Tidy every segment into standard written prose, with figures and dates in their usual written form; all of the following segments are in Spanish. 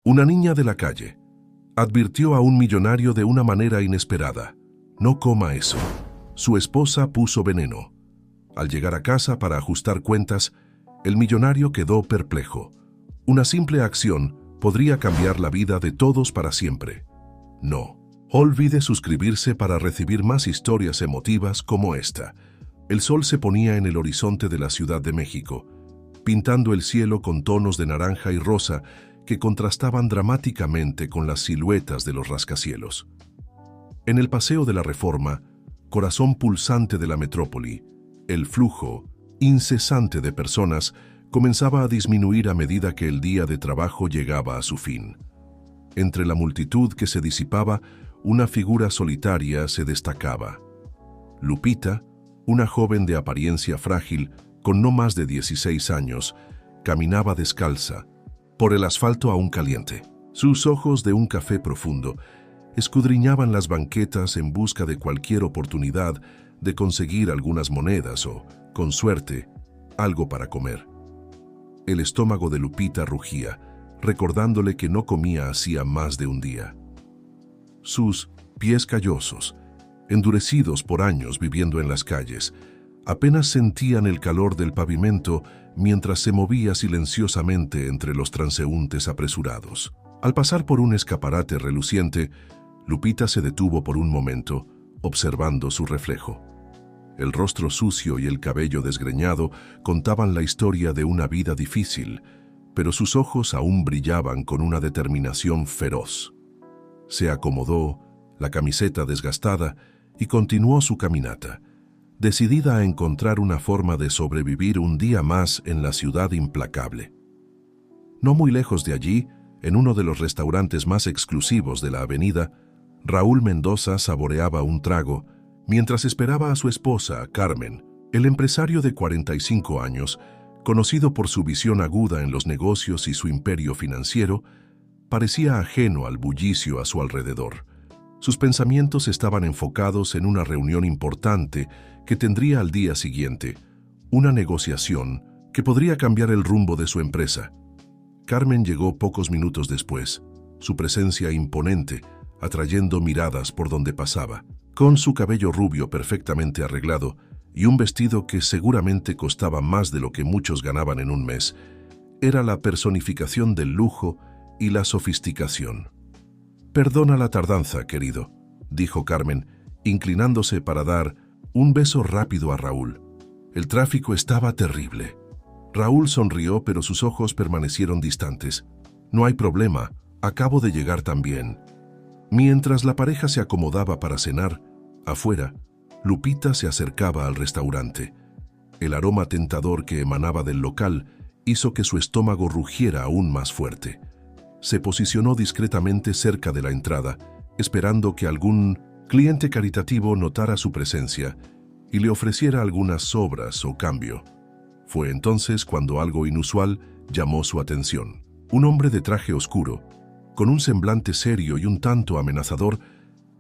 Una niña de la calle advirtió a un millonario de una manera inesperada: no coma eso. Su esposa puso veneno. Al llegar a casa para ajustar cuentas, el millonario quedó perplejo. Una simple acción podría cambiar la vida de todos para siempre. No olvide suscribirse para recibir más historias emotivas como esta. El sol se ponía en el horizonte de la Ciudad de México, pintando el cielo con tonos de naranja y rosa que contrastaban dramáticamente con las siluetas de los rascacielos. En el Paseo de la Reforma, corazón pulsante de la metrópoli, el flujo incesante de personas comenzaba a disminuir a medida que el día de trabajo llegaba a su fin. Entre la multitud que se disipaba, una figura solitaria se destacaba. Lupita, una joven de apariencia frágil, con no más de 16 años, caminaba descalza por el asfalto aún caliente. Sus ojos de un café profundo escudriñaban las banquetas en busca de cualquier oportunidad de conseguir algunas monedas o, con suerte, algo para comer. El estómago de Lupita rugía, recordándole que no comía hacía más de un día. Sus pies callosos, endurecidos por años viviendo en las calles, apenas sentían el calor del pavimento mientras se movía silenciosamente entre los transeúntes apresurados. Al pasar por un escaparate reluciente, Lupita se detuvo por un momento, observando su reflejo. El rostro sucio y el cabello desgreñado contaban la historia de una vida difícil, pero sus ojos aún brillaban con una determinación feroz. Se acomodó la camiseta desgastada y continuó su caminata, decidida a encontrar una forma de sobrevivir un día más en la ciudad implacable. No muy lejos de allí, en uno de los restaurantes más exclusivos de la avenida, Raúl Mendoza saboreaba un trago mientras esperaba a su esposa, Carmen. El empresario de 45 años, conocido por su visión aguda en los negocios y su imperio financiero, parecía ajeno al bullicio a su alrededor. Sus pensamientos estaban enfocados en una reunión importante que tendría al día siguiente, una negociación que podría cambiar el rumbo de su empresa. Carmen llegó pocos minutos después, su presencia imponente, atrayendo miradas por donde pasaba. Con su cabello rubio perfectamente arreglado y un vestido que seguramente costaba más de lo que muchos ganaban en un mes, era la personificación del lujo y la sofisticación. «Perdona la tardanza, querido», dijo Carmen, inclinándose para dar un beso rápido a Raúl. El tráfico estaba terrible. Raúl sonrió, pero sus ojos permanecieron distantes. «No hay problema, acabo de llegar también». Mientras la pareja se acomodaba para cenar, afuera, Lupita se acercaba al restaurante. El aroma tentador que emanaba del local hizo que su estómago rugiera aún más fuerte. Se posicionó discretamente cerca de la entrada, esperando que algún cliente caritativo notara su presencia y le ofreciera algunas sobras o cambio. Fue entonces cuando algo inusual llamó su atención. Un hombre de traje oscuro, con un semblante serio y un tanto amenazador,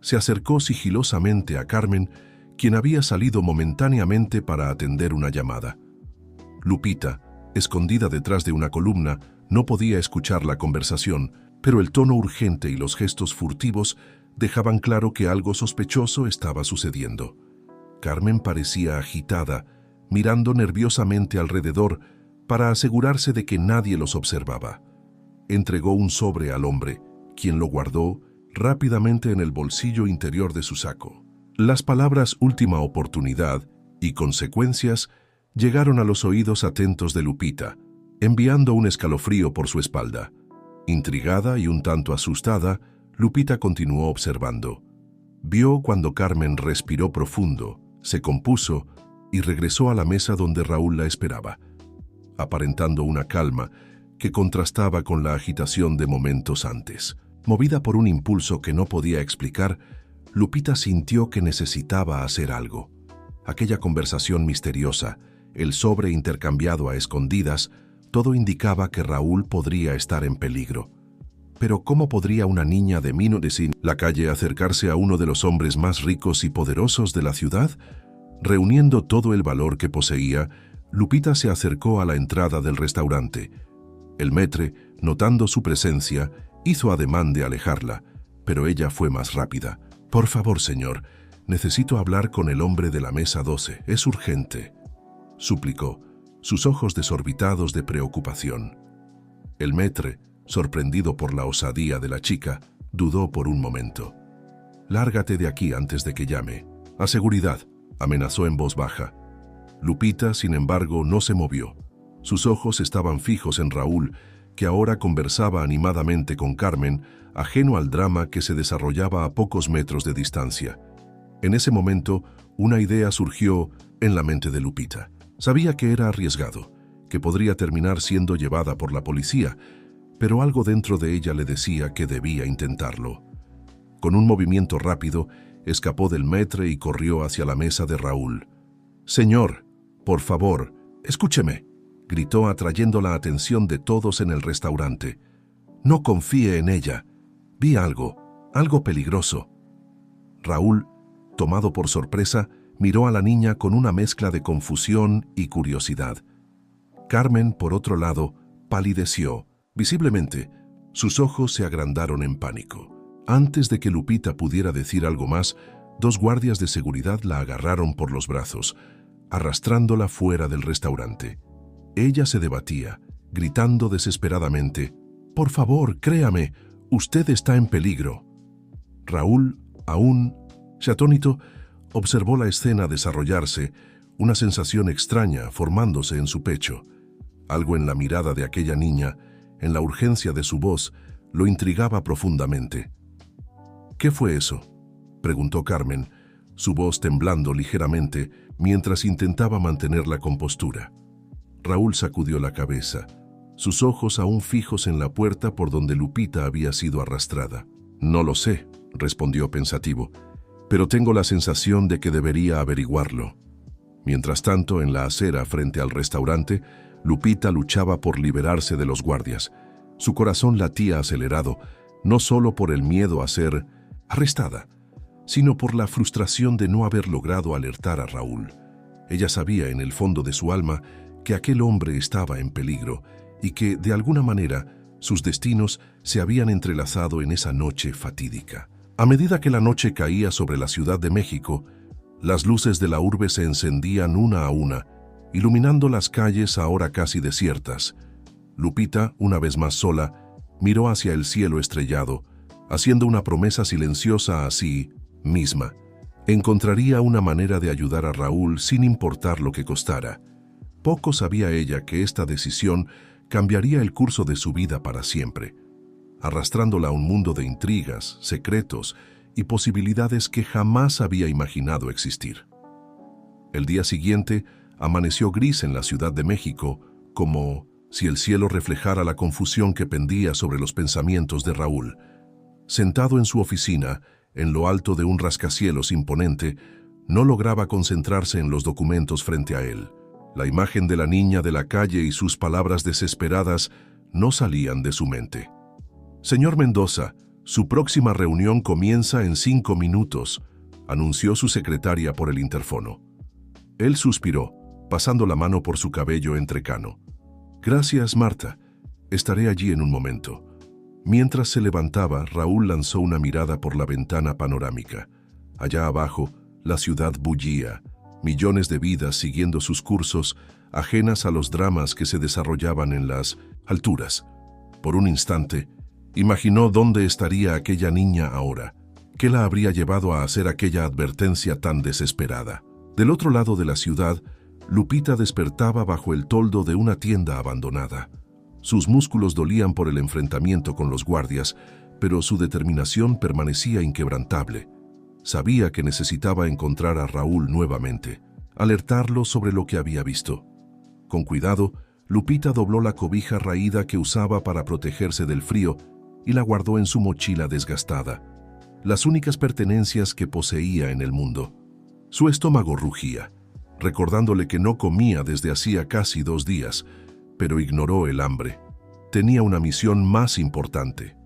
se acercó sigilosamente a Carmen, quien había salido momentáneamente para atender una llamada. Lupita, escondida detrás de una columna, no podía escuchar la conversación, pero el tono urgente y los gestos furtivos dejaban claro que algo sospechoso estaba sucediendo. Carmen parecía agitada, mirando nerviosamente alrededor para asegurarse de que nadie los observaba. Entregó un sobre al hombre, quien lo guardó rápidamente en el bolsillo interior de su saco. Las palabras «última oportunidad» y «consecuencias» llegaron a los oídos atentos de Lupita, enviando un escalofrío por su espalda. Intrigada y un tanto asustada, Lupita continuó observando. Vio cuando Carmen respiró profundo, se compuso y regresó a la mesa donde Raúl la esperaba, aparentando una calma que contrastaba con la agitación de momentos antes. Movida por un impulso que no podía explicar, Lupita sintió que necesitaba hacer algo. Aquella conversación misteriosa, el sobre intercambiado a escondidas, todo indicaba que Raúl podría estar en peligro. Pero ¿cómo podría una niña de la calle acercarse a uno de los hombres más ricos y poderosos de la ciudad? Reuniendo todo el valor que poseía, Lupita se acercó a la entrada del restaurante. El maître, notando su presencia, Hizo ademán de alejarla, pero ella fue más rápida. «Por favor, señor, necesito hablar con el hombre de la mesa 12. Es urgente», suplicó, sus ojos desorbitados de preocupación. El maître, sorprendido por la osadía de la chica, dudó por un momento. «Lárgate de aquí antes de que llame. A seguridad», amenazó en voz baja. Lupita, sin embargo, no se movió. Sus ojos estaban fijos en Raúl, que ahora conversaba animadamente con Carmen, ajeno al drama que se desarrollaba a pocos metros de distancia. En ese momento, una idea surgió en la mente de Lupita. Sabía que era arriesgado, que podría terminar siendo llevada por la policía, pero algo dentro de ella le decía que debía intentarlo. Con un movimiento rápido, escapó del maître y corrió hacia la mesa de Raúl. «Señor, por favor, escúcheme», gritó atrayendo la atención de todos en el restaurante. «No confíe en ella. Vi algo peligroso». Raúl, tomado por sorpresa, miró a la niña con una mezcla de confusión y curiosidad. Carmen, por otro lado, palideció. Visiblemente, sus ojos se agrandaron en pánico. Antes de que Lupita pudiera decir algo más, 2 guardias de seguridad la agarraron por los brazos, arrastrándola fuera del restaurante. Ella se debatía, gritando desesperadamente: «Por favor, créame, usted está en peligro». Raúl, aún atónito, observó la escena desarrollarse, una sensación extraña formándose en su pecho. Algo en la mirada de aquella niña, en la urgencia de su voz, lo intrigaba profundamente. «¿Qué fue eso?», preguntó Carmen, su voz temblando ligeramente mientras intentaba mantener la compostura. Raúl sacudió la cabeza, sus ojos aún fijos en la puerta por donde Lupita había sido arrastrada. «No lo sé», respondió pensativo, «pero tengo la sensación de que debería averiguarlo». Mientras tanto, en la acera frente al restaurante, Lupita luchaba por liberarse de los guardias. Su corazón latía acelerado, no solo por el miedo a ser arrestada, sino por la frustración de no haber logrado alertar a Raúl. Ella sabía en el fondo de su alma que aquel hombre estaba en peligro y que, de alguna manera, sus destinos se habían entrelazado en esa noche fatídica. A medida que la noche caía sobre la Ciudad de México, las luces de la urbe se encendían una a una, iluminando las calles ahora casi desiertas. Lupita, una vez más sola, miró hacia el cielo estrellado, haciendo una promesa silenciosa a sí misma. Encontraría una manera de ayudar a Raúl sin importar lo que costara. Poco sabía ella que esta decisión cambiaría el curso de su vida para siempre, arrastrándola a un mundo de intrigas, secretos y posibilidades que jamás había imaginado existir. El día siguiente amaneció gris en la Ciudad de México, como si el cielo reflejara la confusión que pendía sobre los pensamientos de Raúl. Sentado en su oficina, en lo alto de un rascacielos imponente, no lograba concentrarse en los documentos frente a él. La imagen de la niña de la calle y sus palabras desesperadas no salían de su mente. «Señor Mendoza, su próxima reunión comienza en 5 minutos», anunció su secretaria por el interfono. Él suspiró, pasando la mano por su cabello entrecano. «Gracias, Marta. Estaré allí en un momento». Mientras se levantaba, Raúl lanzó una mirada por la ventana panorámica. Allá abajo, la ciudad bullía, millones de vidas siguiendo sus cursos, ajenas a los dramas que se desarrollaban en las alturas. Por un instante, imaginó dónde estaría aquella niña ahora, qué la habría llevado a hacer aquella advertencia tan desesperada. Del otro lado de la ciudad, Lupita despertaba bajo el toldo de una tienda abandonada. Sus músculos dolían por el enfrentamiento con los guardias, pero su determinación permanecía inquebrantable. Sabía que necesitaba encontrar a Raúl nuevamente, alertarlo sobre lo que había visto. Con cuidado, Lupita dobló la cobija raída que usaba para protegerse del frío y la guardó en su mochila desgastada, las únicas pertenencias que poseía en el mundo. Su estómago rugía, recordándole que no comía desde hacía casi 2 días, pero ignoró el hambre. Tenía una misión más importante.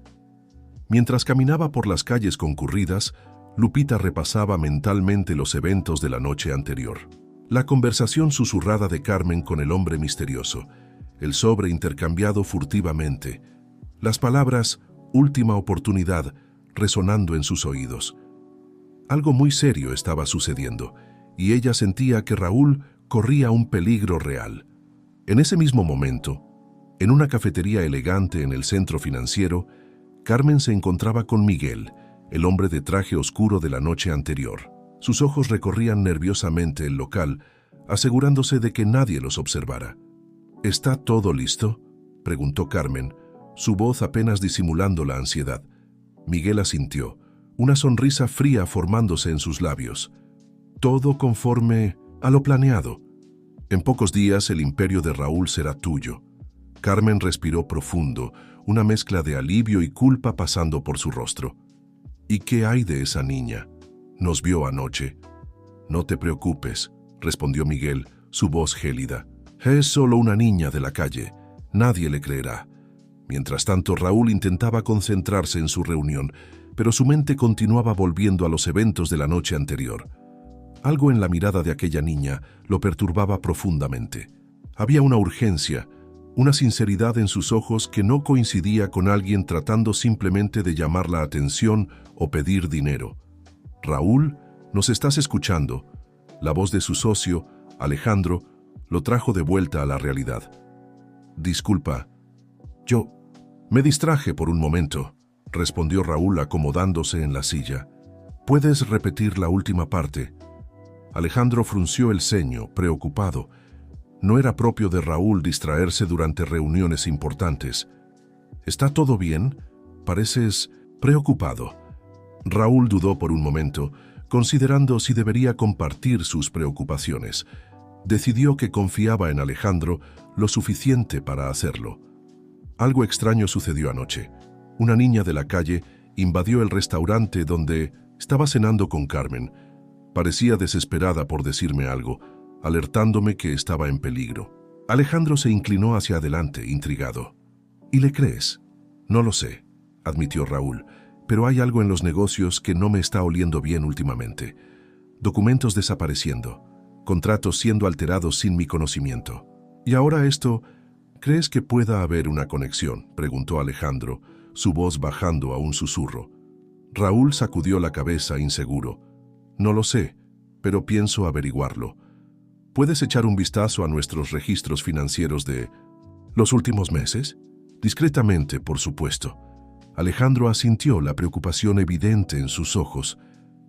Mientras caminaba por las calles concurridas, Lupita repasaba mentalmente los eventos de la noche anterior. La conversación susurrada de Carmen con el hombre misterioso, el sobre intercambiado furtivamente, las palabras última oportunidad, resonando en sus oídos. Algo muy serio estaba sucediendo, y ella sentía que Raúl corría un peligro real. En ese mismo momento, en una cafetería elegante en el centro financiero, Carmen se encontraba con Miguel, el hombre de traje oscuro de la noche anterior. Sus ojos recorrían nerviosamente el local, asegurándose de que nadie los observara. ¿Está todo listo?, preguntó Carmen, su voz apenas disimulando la ansiedad. Miguel asintió, una sonrisa fría formándose en sus labios. Todo conforme a lo planeado. En pocos días el imperio de Raúl será tuyo. Carmen respiró profundo, una mezcla de alivio y culpa pasando por su rostro. ¿Y qué hay de esa niña? Nos vio anoche. No te preocupes, respondió Miguel, su voz gélida. Es solo una niña de la calle. Nadie le creerá. Mientras tanto, Raúl intentaba concentrarse en su reunión, pero su mente continuaba volviendo a los eventos de la noche anterior. Algo en la mirada de aquella niña lo perturbaba profundamente. Había una urgencia, una sinceridad en sus ojos que no coincidía con alguien tratando simplemente de llamar la atención o pedir dinero. «Raúl, ¿nos estás escuchando?». La voz de su socio, Alejandro, lo trajo de vuelta a la realidad. «Disculpa, yo me distraje por un momento», respondió Raúl acomodándose en la silla. «¿Puedes repetir la última parte?». Alejandro frunció el ceño, preocupado. No era propio de Raúl distraerse durante reuniones importantes. «¿Está todo bien? Pareces preocupado». Raúl dudó por un momento, considerando si debería compartir sus preocupaciones. Decidió que confiaba en Alejandro lo suficiente para hacerlo. Algo extraño sucedió anoche. Una niña de la calle invadió el restaurante donde estaba cenando con Carmen. Parecía desesperada por decirme algo, alertándome que estaba en peligro. Alejandro se inclinó hacia adelante, intrigado. «¿Y le crees?». «No lo sé», admitió Raúl, «pero hay algo en los negocios que no me está oliendo bien últimamente. Documentos desapareciendo, contratos siendo alterados sin mi conocimiento. Y ahora esto, ¿crees que pueda haber una conexión?», preguntó Alejandro, su voz bajando a un susurro. Raúl sacudió la cabeza inseguro. «No lo sé, pero pienso averiguarlo. ¿Puedes echar un vistazo a nuestros registros financieros de los últimos meses?». «Discretamente, por supuesto». Alejandro asintió, la preocupación evidente en sus ojos.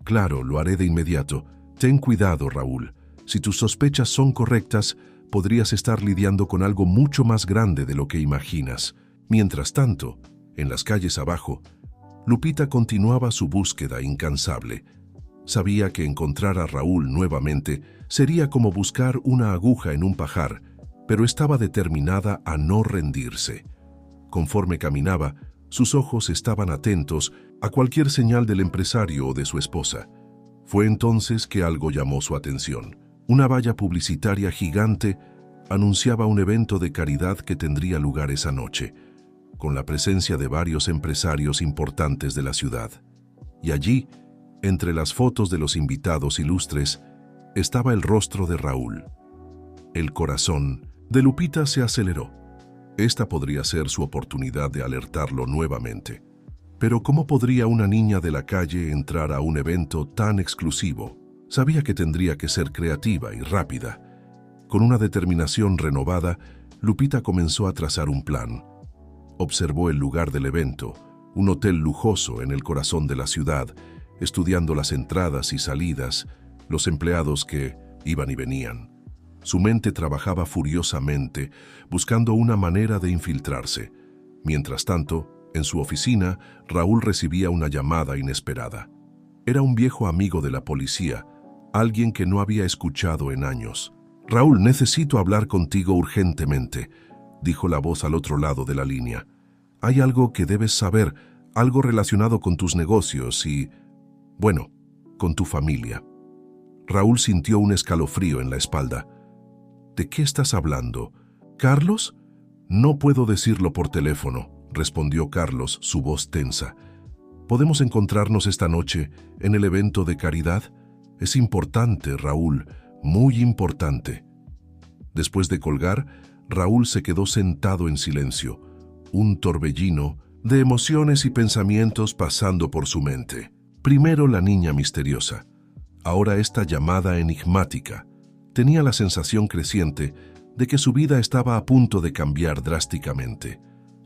«Claro, lo haré de inmediato. Ten cuidado, Raúl. Si tus sospechas son correctas, podrías estar lidiando con algo mucho más grande de lo que imaginas». Mientras tanto, en las calles abajo, Lupita continuaba su búsqueda incansable. Sabía que encontrar a Raúl nuevamente sería como buscar una aguja en un pajar, pero estaba determinada a no rendirse. Conforme caminaba, sus ojos estaban atentos a cualquier señal del empresario o de su esposa. Fue entonces que algo llamó su atención. Una valla publicitaria gigante anunciaba un evento de caridad que tendría lugar esa noche, con la presencia de varios empresarios importantes de la ciudad. Y allí, entre las fotos de los invitados ilustres, estaba el rostro de Raúl. El corazón de Lupita se aceleró. Esta podría ser su oportunidad de alertarlo nuevamente. Pero ¿cómo podría una niña de la calle entrar a un evento tan exclusivo? Sabía que tendría que ser creativa y rápida. Con una determinación renovada, Lupita comenzó a trazar un plan. Observó el lugar del evento, un hotel lujoso en el corazón de la ciudad, estudiando las entradas y salidas, los empleados que iban y venían. Su mente trabajaba furiosamente, buscando una manera de infiltrarse. Mientras tanto, en su oficina, Raúl recibía una llamada inesperada. Era un viejo amigo de la policía, alguien que no había escuchado en años. «Raúl, necesito hablar contigo urgentemente», dijo la voz al otro lado de la línea. «Hay algo que debes saber, algo relacionado con tus negocios y, bueno, con tu familia». Raúl sintió un escalofrío en la espalda. «¿De qué estás hablando? ¿Carlos?». «No puedo decirlo por teléfono», respondió Carlos, su voz tensa. «¿Podemos encontrarnos esta noche en el evento de caridad? Es importante, Raúl, muy importante». Después de colgar, Raúl se quedó sentado en silencio. Un torbellino de emociones y pensamientos pasando por su mente. Primero la niña misteriosa, ahora esta llamada enigmática. Tenía la sensación creciente de que su vida estaba a punto de cambiar drásticamente.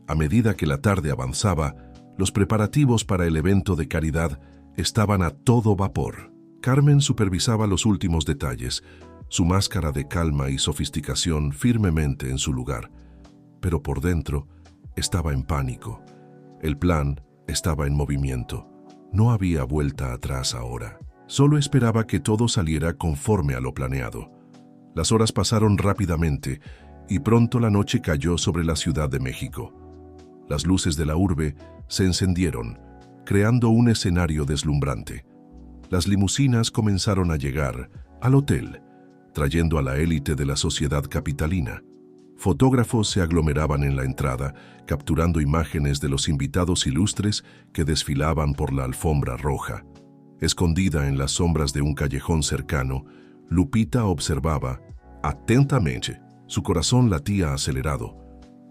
A medida que la tarde avanzaba, los preparativos para el evento de caridad estaban a todo vapor. Carmen supervisaba los últimos detalles, su máscara de calma y sofisticación firmemente en su lugar. Pero por dentro estaba en pánico. El plan estaba en movimiento. No había vuelta atrás ahora. Solo esperaba que todo saliera conforme a lo planeado. Las horas pasaron rápidamente y pronto la noche cayó sobre la Ciudad de México. Las luces de la urbe se encendieron, creando un escenario deslumbrante. Las limusinas comenzaron a llegar al hotel, trayendo a la élite de la sociedad capitalina. Fotógrafos se aglomeraban en la entrada, capturando imágenes de los invitados ilustres que desfilaban por la alfombra roja. Escondida en las sombras de un callejón cercano, Lupita observaba atentamente. Su corazón latía acelerado,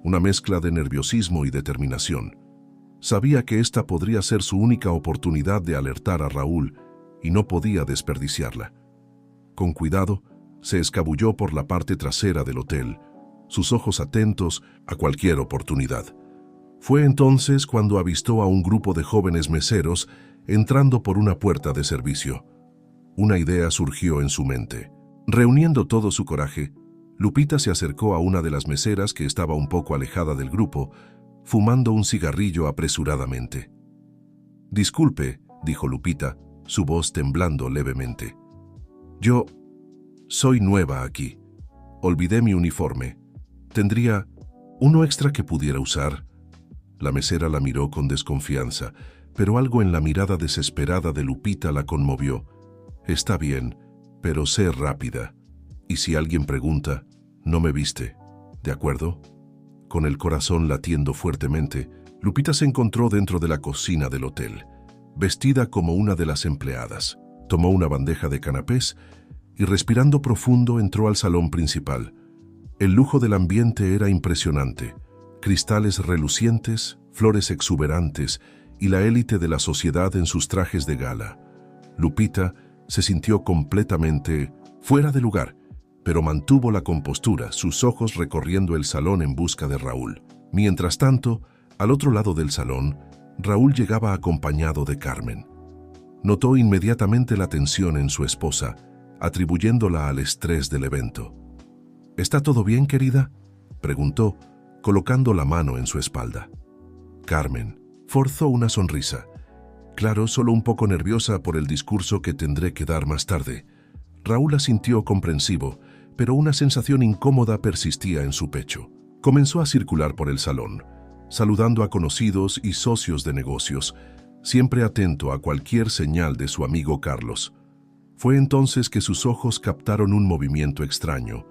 una mezcla de nerviosismo y determinación. Sabía que esta podría ser su única oportunidad de alertar a Raúl y no podía desperdiciarla. Con cuidado, se escabulló por la parte trasera del hotel, sus ojos atentos a cualquier oportunidad. Fue entonces cuando avistó a un grupo de jóvenes meseros entrando por una puerta de servicio. Una idea surgió en su mente. Reuniendo todo su coraje, Lupita se acercó a una de las meseras que estaba un poco alejada del grupo, fumando un cigarrillo apresuradamente. «Disculpe», dijo Lupita, su voz temblando levemente. «Yo soy nueva aquí. Olvidé mi uniforme. ¿Tendría uno extra que pudiera usar?» La mesera la miró con desconfianza, pero algo en la mirada desesperada de Lupita la conmovió. «Está bien, pero sé rápida. Y si alguien pregunta, no me viste, ¿de acuerdo?» Con el corazón latiendo fuertemente, Lupita se encontró dentro de la cocina del hotel, vestida como una de las empleadas. Tomó una bandeja de canapés y respirando profundo entró al salón principal. El lujo del ambiente era impresionante. Cristales relucientes, flores exuberantes y la élite de la sociedad en sus trajes de gala. Lupita se sintió completamente fuera de lugar, pero mantuvo la compostura, sus ojos recorriendo el salón en busca de Raúl. Mientras tanto, al otro lado del salón, Raúl llegaba acompañado de Carmen. Notó inmediatamente la tensión en su esposa, atribuyéndola al estrés del evento. «¿Está todo bien, querida?», preguntó, colocando la mano en su espalda. Carmen forzó una sonrisa. «Claro, solo un poco nerviosa por el discurso que tendré que dar más tarde». Raúl asintió comprensivo, pero una sensación incómoda persistía en su pecho. Comenzó a circular por el salón, saludando a conocidos y socios de negocios, siempre atento a cualquier señal de su amigo Carlos. Fue entonces que sus ojos captaron un movimiento extraño.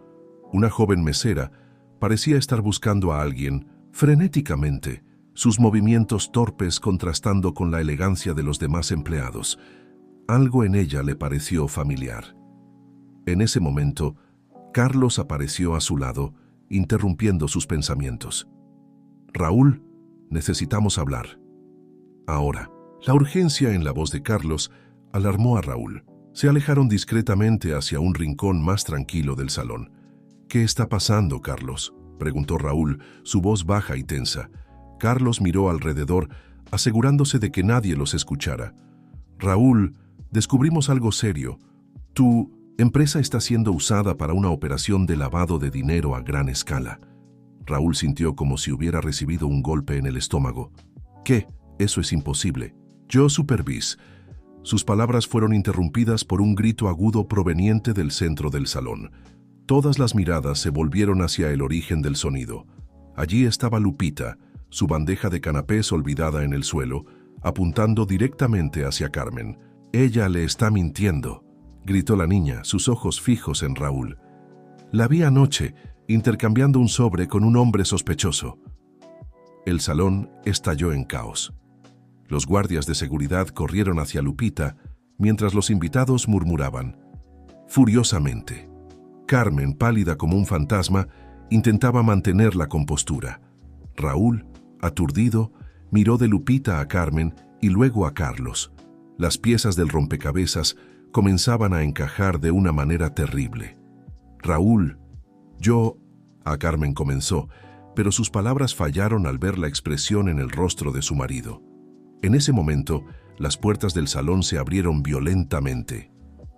Una joven mesera parecía estar buscando a alguien frenéticamente, sus movimientos torpes contrastando con la elegancia de los demás empleados. Algo en ella le pareció familiar. En ese momento, Carlos apareció a su lado, interrumpiendo sus pensamientos. «Raúl, necesitamos hablar. Ahora». La urgencia en la voz de Carlos alarmó a Raúl. Se alejaron discretamente hacia un rincón más tranquilo del salón. «¿Qué está pasando, Carlos?», preguntó Raúl, su voz baja y tensa. Carlos miró alrededor, asegurándose de que nadie los escuchara. «Raúl, descubrimos algo serio. Tu empresa está siendo usada para una operación de lavado de dinero a gran escala». Raúl sintió como si hubiera recibido un golpe en el estómago. «¿Qué? Eso es imposible. Yo supervis». Sus palabras fueron interrumpidas por un grito agudo proveniente del centro del salón. Todas las miradas se volvieron hacia el origen del sonido. Allí estaba Lupita, su bandeja de canapés olvidada en el suelo, apuntando directamente hacia Carmen. «Ella le está mintiendo», gritó la niña, sus ojos fijos en Raúl. «La vi anoche, intercambiando un sobre con un hombre sospechoso». El salón estalló en caos. Los guardias de seguridad corrieron hacia Lupita, mientras los invitados murmuraban furiosamente. Carmen, pálida como un fantasma, intentaba mantener la compostura. Raúl, aturdido, Miró de Lupita a Carmen y luego a Carlos. Las piezas del rompecabezas comenzaban a encajar de una manera terrible. Raúl, a Carmen comenzó, pero sus palabras fallaron al ver la expresión en el rostro de su marido. En ese momento, las puertas del salón se abrieron violentamente.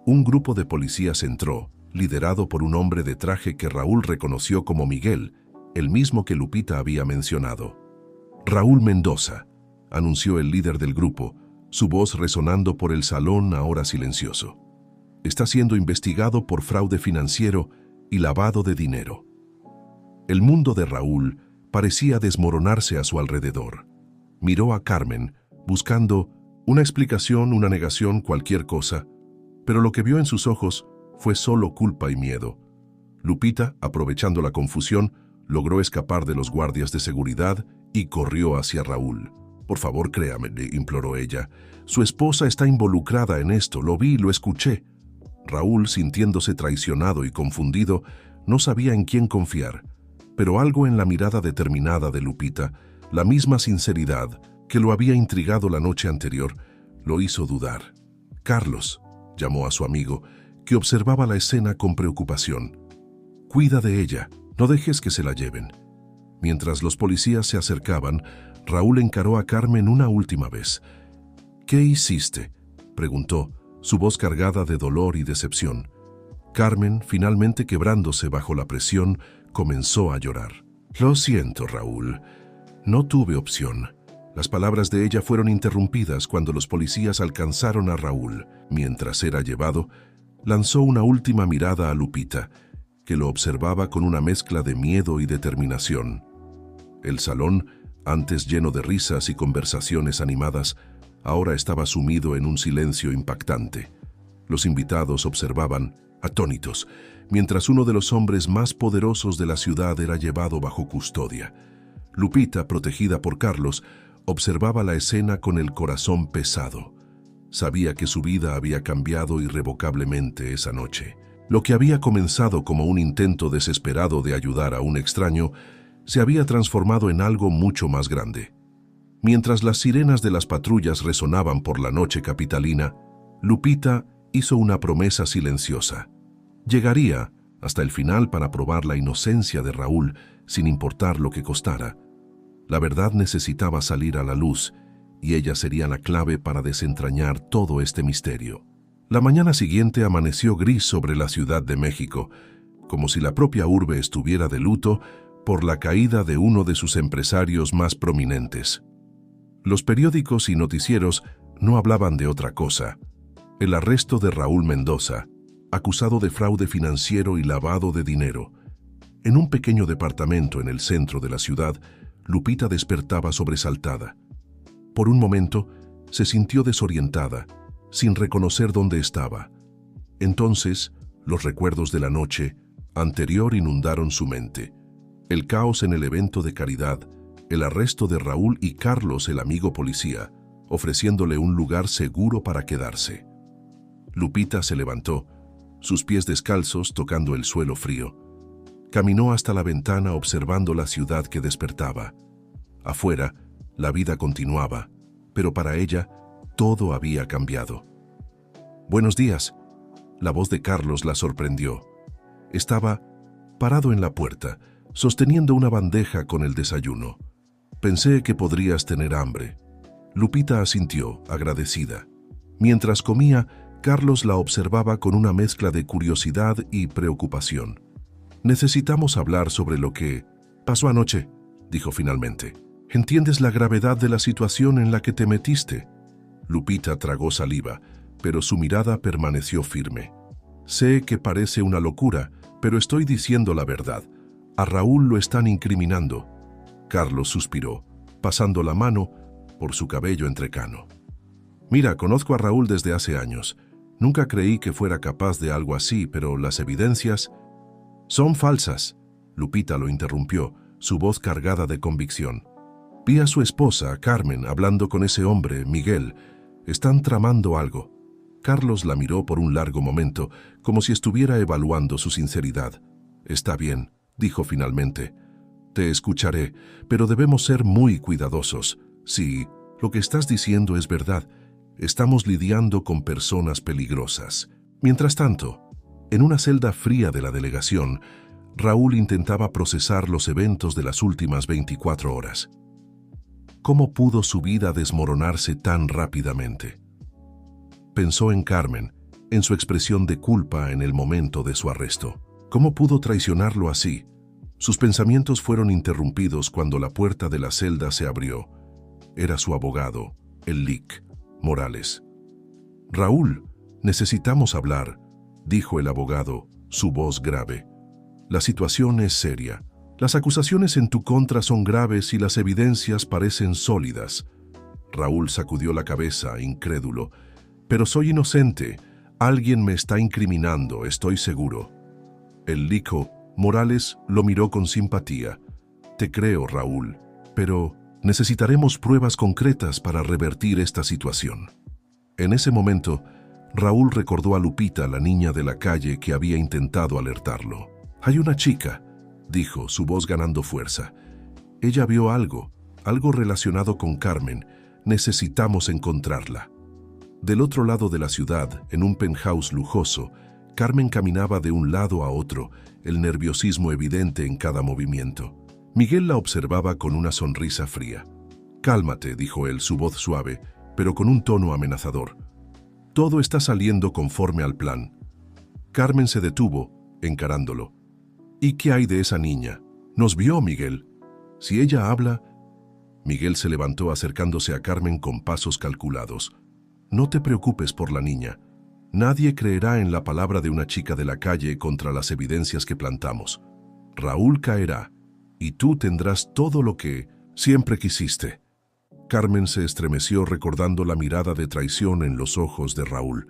Un grupo de policías entró, liderado por un hombre de traje que Raúl reconoció como Miguel, el mismo que Lupita había mencionado. Raúl Mendoza, anunció el líder del grupo, su voz resonando por el salón ahora silencioso. Está siendo investigado por fraude financiero y lavado de dinero. El mundo de Raúl parecía desmoronarse a su alrededor. Miró a Carmen, buscando una explicación, una negación, cualquier cosa, pero lo que vio en sus ojos fue solo culpa y miedo. Lupita, aprovechando la confusión, logró escapar de los guardias de seguridad y corrió hacia Raúl. «Por favor, créame», le imploró ella. «Su esposa está involucrada en esto, lo vi, lo escuché». Raúl, sintiéndose traicionado y confundido, no sabía en quién confiar, pero algo en la mirada determinada de Lupita, la misma sinceridad que lo había intrigado la noche anterior, lo hizo dudar. «Carlos», llamó a su amigo, que observaba la escena con preocupación. «Cuida de ella, no dejes que se la lleven». Mientras los policías se acercaban, Raúl encaró a Carmen una última vez. «¿Qué hiciste?», preguntó, su voz cargada de dolor y decepción. Carmen, finalmente quebrándose bajo la presión, comenzó a llorar. «Lo siento, Raúl. No tuve opción». Las palabras de ella fueron interrumpidas cuando los policías alcanzaron a Raúl. Mientras era llevado, lanzó una última mirada a Lupita, que lo observaba con una mezcla de miedo y determinación. El salón, antes lleno de risas y conversaciones animadas, ahora estaba sumido en un silencio impactante. Los invitados observaban, atónitos, mientras uno de los hombres más poderosos de la ciudad era llevado bajo custodia. Lupita, protegida por Carlos, observaba la escena con el corazón pesado. Sabía que su vida había cambiado irrevocablemente esa noche. Lo que había comenzado como un intento desesperado de ayudar a un extraño, se había transformado en algo mucho más grande. Mientras las sirenas de las patrullas resonaban por la noche capitalina, Lupita hizo una promesa silenciosa. Llegaría hasta el final para probar la inocencia de Raúl, sin importar lo que costara. La verdad necesitaba salir a la luz, y ella sería la clave para desentrañar todo este misterio. La mañana siguiente amaneció gris sobre la Ciudad de México, como si la propia urbe estuviera de luto por la caída de uno de sus empresarios más prominentes. Los periódicos y noticieros no hablaban de otra cosa: el arresto de Raúl Mendoza, acusado de fraude financiero y lavado de dinero. En un pequeño departamento en el centro de la ciudad, Lupita despertaba sobresaltada. Por un momento, se sintió desorientada, sin reconocer dónde estaba. Entonces, los recuerdos de la noche anterior inundaron su mente. El caos en el evento de caridad, el arresto de Raúl y Carlos, el amigo policía, ofreciéndole un lugar seguro para quedarse. Lupita se levantó, sus pies descalzos tocando el suelo frío. Caminó hasta la ventana observando la ciudad que despertaba. Afuera, la vida continuaba, pero para ella, todo había cambiado. «Buenos días». La voz de Carlos la sorprendió. Estaba parado en la puerta, sosteniendo una bandeja con el desayuno. «Pensé que podrías tener hambre». Lupita asintió, agradecida. Mientras comía, Carlos la observaba con una mezcla de curiosidad y preocupación. «Necesitamos hablar sobre lo que pasó anoche», dijo finalmente. «¿Entiendes la gravedad de la situación en la que te metiste?». Lupita tragó saliva, pero su mirada permaneció firme. «Sé que parece una locura, pero estoy diciendo la verdad. A Raúl lo están incriminando». Carlos suspiró, pasando la mano por su cabello entrecano. «Mira, conozco a Raúl desde hace años. Nunca creí que fuera capaz de algo así, pero las evidencias son falsas». Lupita lo interrumpió, su voz cargada de convicción. «Vi a su esposa, Carmen, hablando con ese hombre, Miguel. Están tramando algo». Carlos la miró por un largo momento, como si estuviera evaluando su sinceridad. «Está bien», dijo finalmente. «Te escucharé, pero debemos ser muy cuidadosos. Sí, lo que estás diciendo es verdad. Estamos lidiando con personas peligrosas. Mientras tanto, en una celda fría de la delegación, Raúl intentaba procesar los eventos de las últimas 24 horas. ¿Cómo pudo su vida desmoronarse tan rápidamente? Pensó en Carmen, en su expresión de culpa en el momento de su arresto. ¿Cómo pudo traicionarlo así? Sus pensamientos fueron interrumpidos cuando la puerta de la celda se abrió. Era su abogado, el Lic Morales. «Raúl, necesitamos hablar», dijo el abogado, su voz grave. «La situación es seria. Las acusaciones en tu contra son graves y las evidencias parecen sólidas». Raúl sacudió la cabeza, incrédulo. «Pero soy inocente. Alguien me está incriminando, estoy seguro». El Lico Morales lo miró con simpatía. «Te creo, Raúl, pero necesitaremos pruebas concretas para revertir esta situación». En ese momento, Raúl recordó a Lupita, la niña de la calle que había intentado alertarlo. «Hay una chica», dijo, su voz ganando fuerza. «Ella vio algo relacionado con Carmen. Necesitamos encontrarla». Del otro lado de la ciudad, en un penthouse lujoso, Carmen caminaba de un lado a otro, el nerviosismo evidente en cada movimiento. Miguel la observaba con una sonrisa fría. «Cálmate», dijo él, su voz suave, pero con un tono amenazador. «Todo está saliendo conforme al plan». Carmen se detuvo, encarándolo. «¿Y qué hay de esa niña? Nos vio, Miguel. Si ella habla...» Miguel se levantó acercándose a Carmen con pasos calculados. «No te preocupes por la niña. Nadie creerá en la palabra de una chica de la calle contra las evidencias que plantamos. Raúl caerá, y tú tendrás todo lo que siempre quisiste». Carmen se estremeció recordando la mirada de traición en los ojos de Raúl.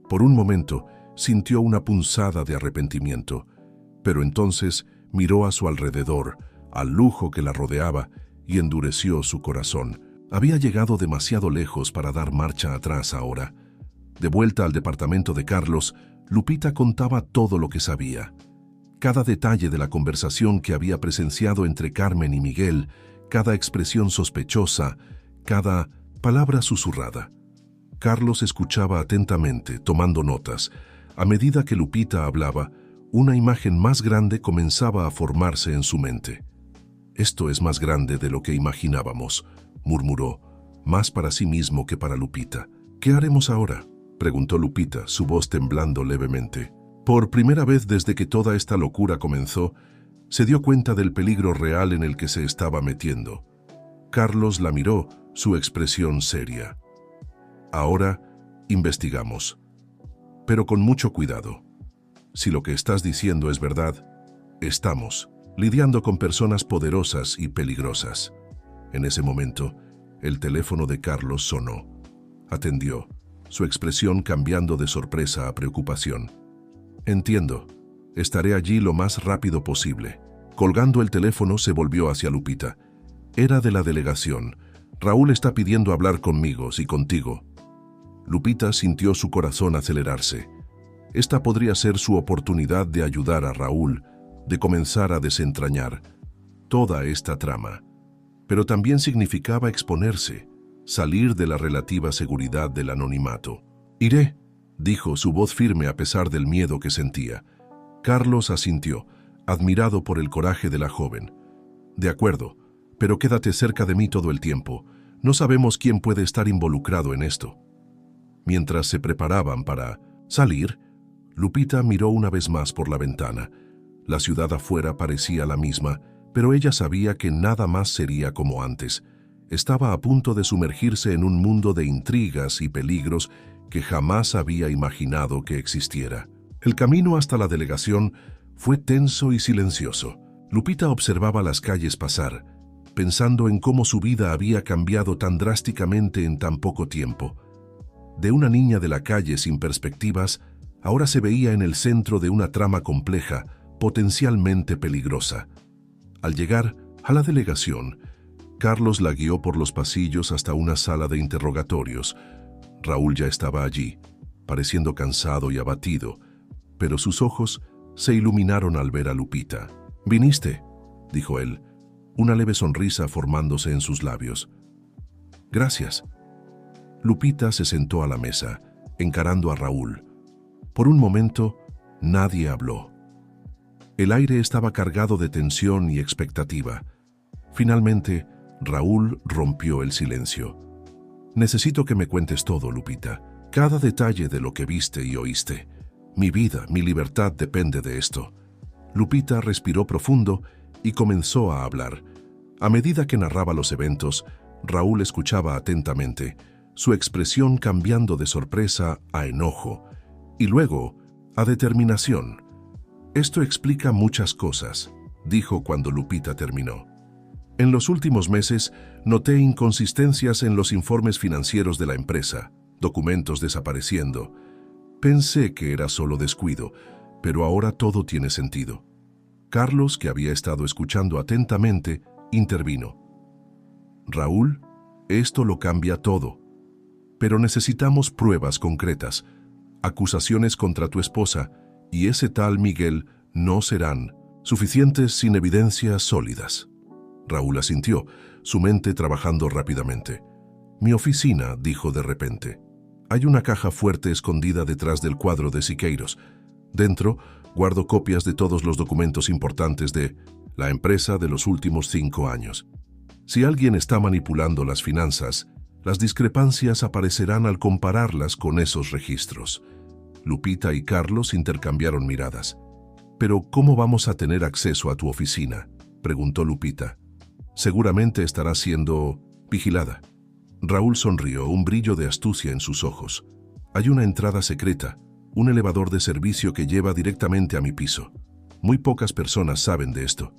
Por un momento sintió una punzada de arrepentimiento, pero entonces miró a su alrededor, al lujo que la rodeaba, y endureció su corazón. Había llegado demasiado lejos para dar marcha atrás ahora. De vuelta al departamento de Carlos, Lupita contaba todo lo que sabía. Cada detalle de la conversación que había presenciado entre Carmen y Miguel, cada expresión sospechosa, cada palabra susurrada. Carlos escuchaba atentamente, tomando notas. A medida que Lupita hablaba, una imagen más grande comenzaba a formarse en su mente. «Esto es más grande de lo que imaginábamos», murmuró, más para sí mismo que para Lupita. «¿Qué haremos ahora?», preguntó Lupita, su voz temblando levemente. Por primera vez desde que toda esta locura comenzó, se dio cuenta del peligro real en el que se estaba metiendo. Carlos la miró, su expresión seria. «Ahora investigamos, pero con mucho cuidado. Si lo que estás diciendo es verdad, estamos lidiando con personas poderosas y peligrosas». En ese momento, el teléfono de Carlos sonó. Atendió, su expresión cambiando de sorpresa a preocupación. «Entiendo. Estaré allí lo más rápido posible». Colgando el teléfono, se volvió hacia Lupita. «Era de la delegación. Raúl está pidiendo hablar conmigo, y contigo». Lupita sintió su corazón acelerarse. Esta podría ser su oportunidad de ayudar a Raúl, de comenzar a desentrañar toda esta trama. Pero también significaba exponerse, salir de la relativa seguridad del anonimato. «Iré», dijo, su voz firme a pesar del miedo que sentía. Carlos asintió, admirado por el coraje de la joven. «De acuerdo, pero quédate cerca de mí todo el tiempo. No sabemos quién puede estar involucrado en esto». Mientras se preparaban para salir, Lupita miró una vez más por la ventana. La ciudad afuera parecía la misma, pero ella sabía que nada más sería como antes. Estaba a punto de sumergirse en un mundo de intrigas y peligros que jamás había imaginado que existiera. El camino hasta la delegación fue tenso y silencioso. Lupita observaba las calles pasar, pensando en cómo su vida había cambiado tan drásticamente en tan poco tiempo. De una niña de la calle sin perspectivas, ahora se veía en el centro de una trama compleja, potencialmente peligrosa. Al llegar a la delegación, Carlos la guió por los pasillos hasta una sala de interrogatorios. Raúl ya estaba allí, pareciendo cansado y abatido, pero sus ojos se iluminaron al ver a Lupita. «¿Viniste?», dijo él, una leve sonrisa formándose en sus labios. Gracias. Lupita se sentó a la mesa, encarando a Raúl. Por un momento, nadie habló. El aire estaba cargado de tensión y expectativa. Finalmente, Raúl rompió el silencio. Necesito que me cuentes todo, Lupita. Cada detalle de lo que viste y oíste. Mi vida, mi libertad depende de esto. Lupita respiró profundo y comenzó a hablar. A medida que narraba los eventos, Raúl escuchaba atentamente, su expresión cambiando de sorpresa a enojo y luego a determinación. Esto explica muchas cosas, dijo cuando Lupita terminó. En los últimos meses noté inconsistencias en los informes financieros de la empresa, documentos desapareciendo. Pensé que era solo descuido, pero ahora todo tiene sentido. Carlos, que había estado escuchando atentamente, intervino. Raúl, esto lo cambia todo. Pero necesitamos pruebas concretas. Acusaciones contra tu esposa y ese tal Miguel no serán suficientes sin evidencias sólidas. Raúl asintió, su mente trabajando rápidamente. Mi oficina, dijo de repente. Hay una caja fuerte escondida detrás del cuadro de Siqueiros. Dentro, guardo copias de todos los documentos importantes de la empresa de los últimos 5 años. Si alguien está manipulando las finanzas, las discrepancias aparecerán al compararlas con esos registros. Lupita y Carlos intercambiaron miradas. «¿Pero cómo vamos a tener acceso a tu oficina?», preguntó Lupita. «Seguramente estará siendo vigilada». Raúl sonrió, un brillo de astucia en sus ojos. «Hay una entrada secreta, un elevador de servicio que lleva directamente a mi piso. Muy pocas personas saben de esto».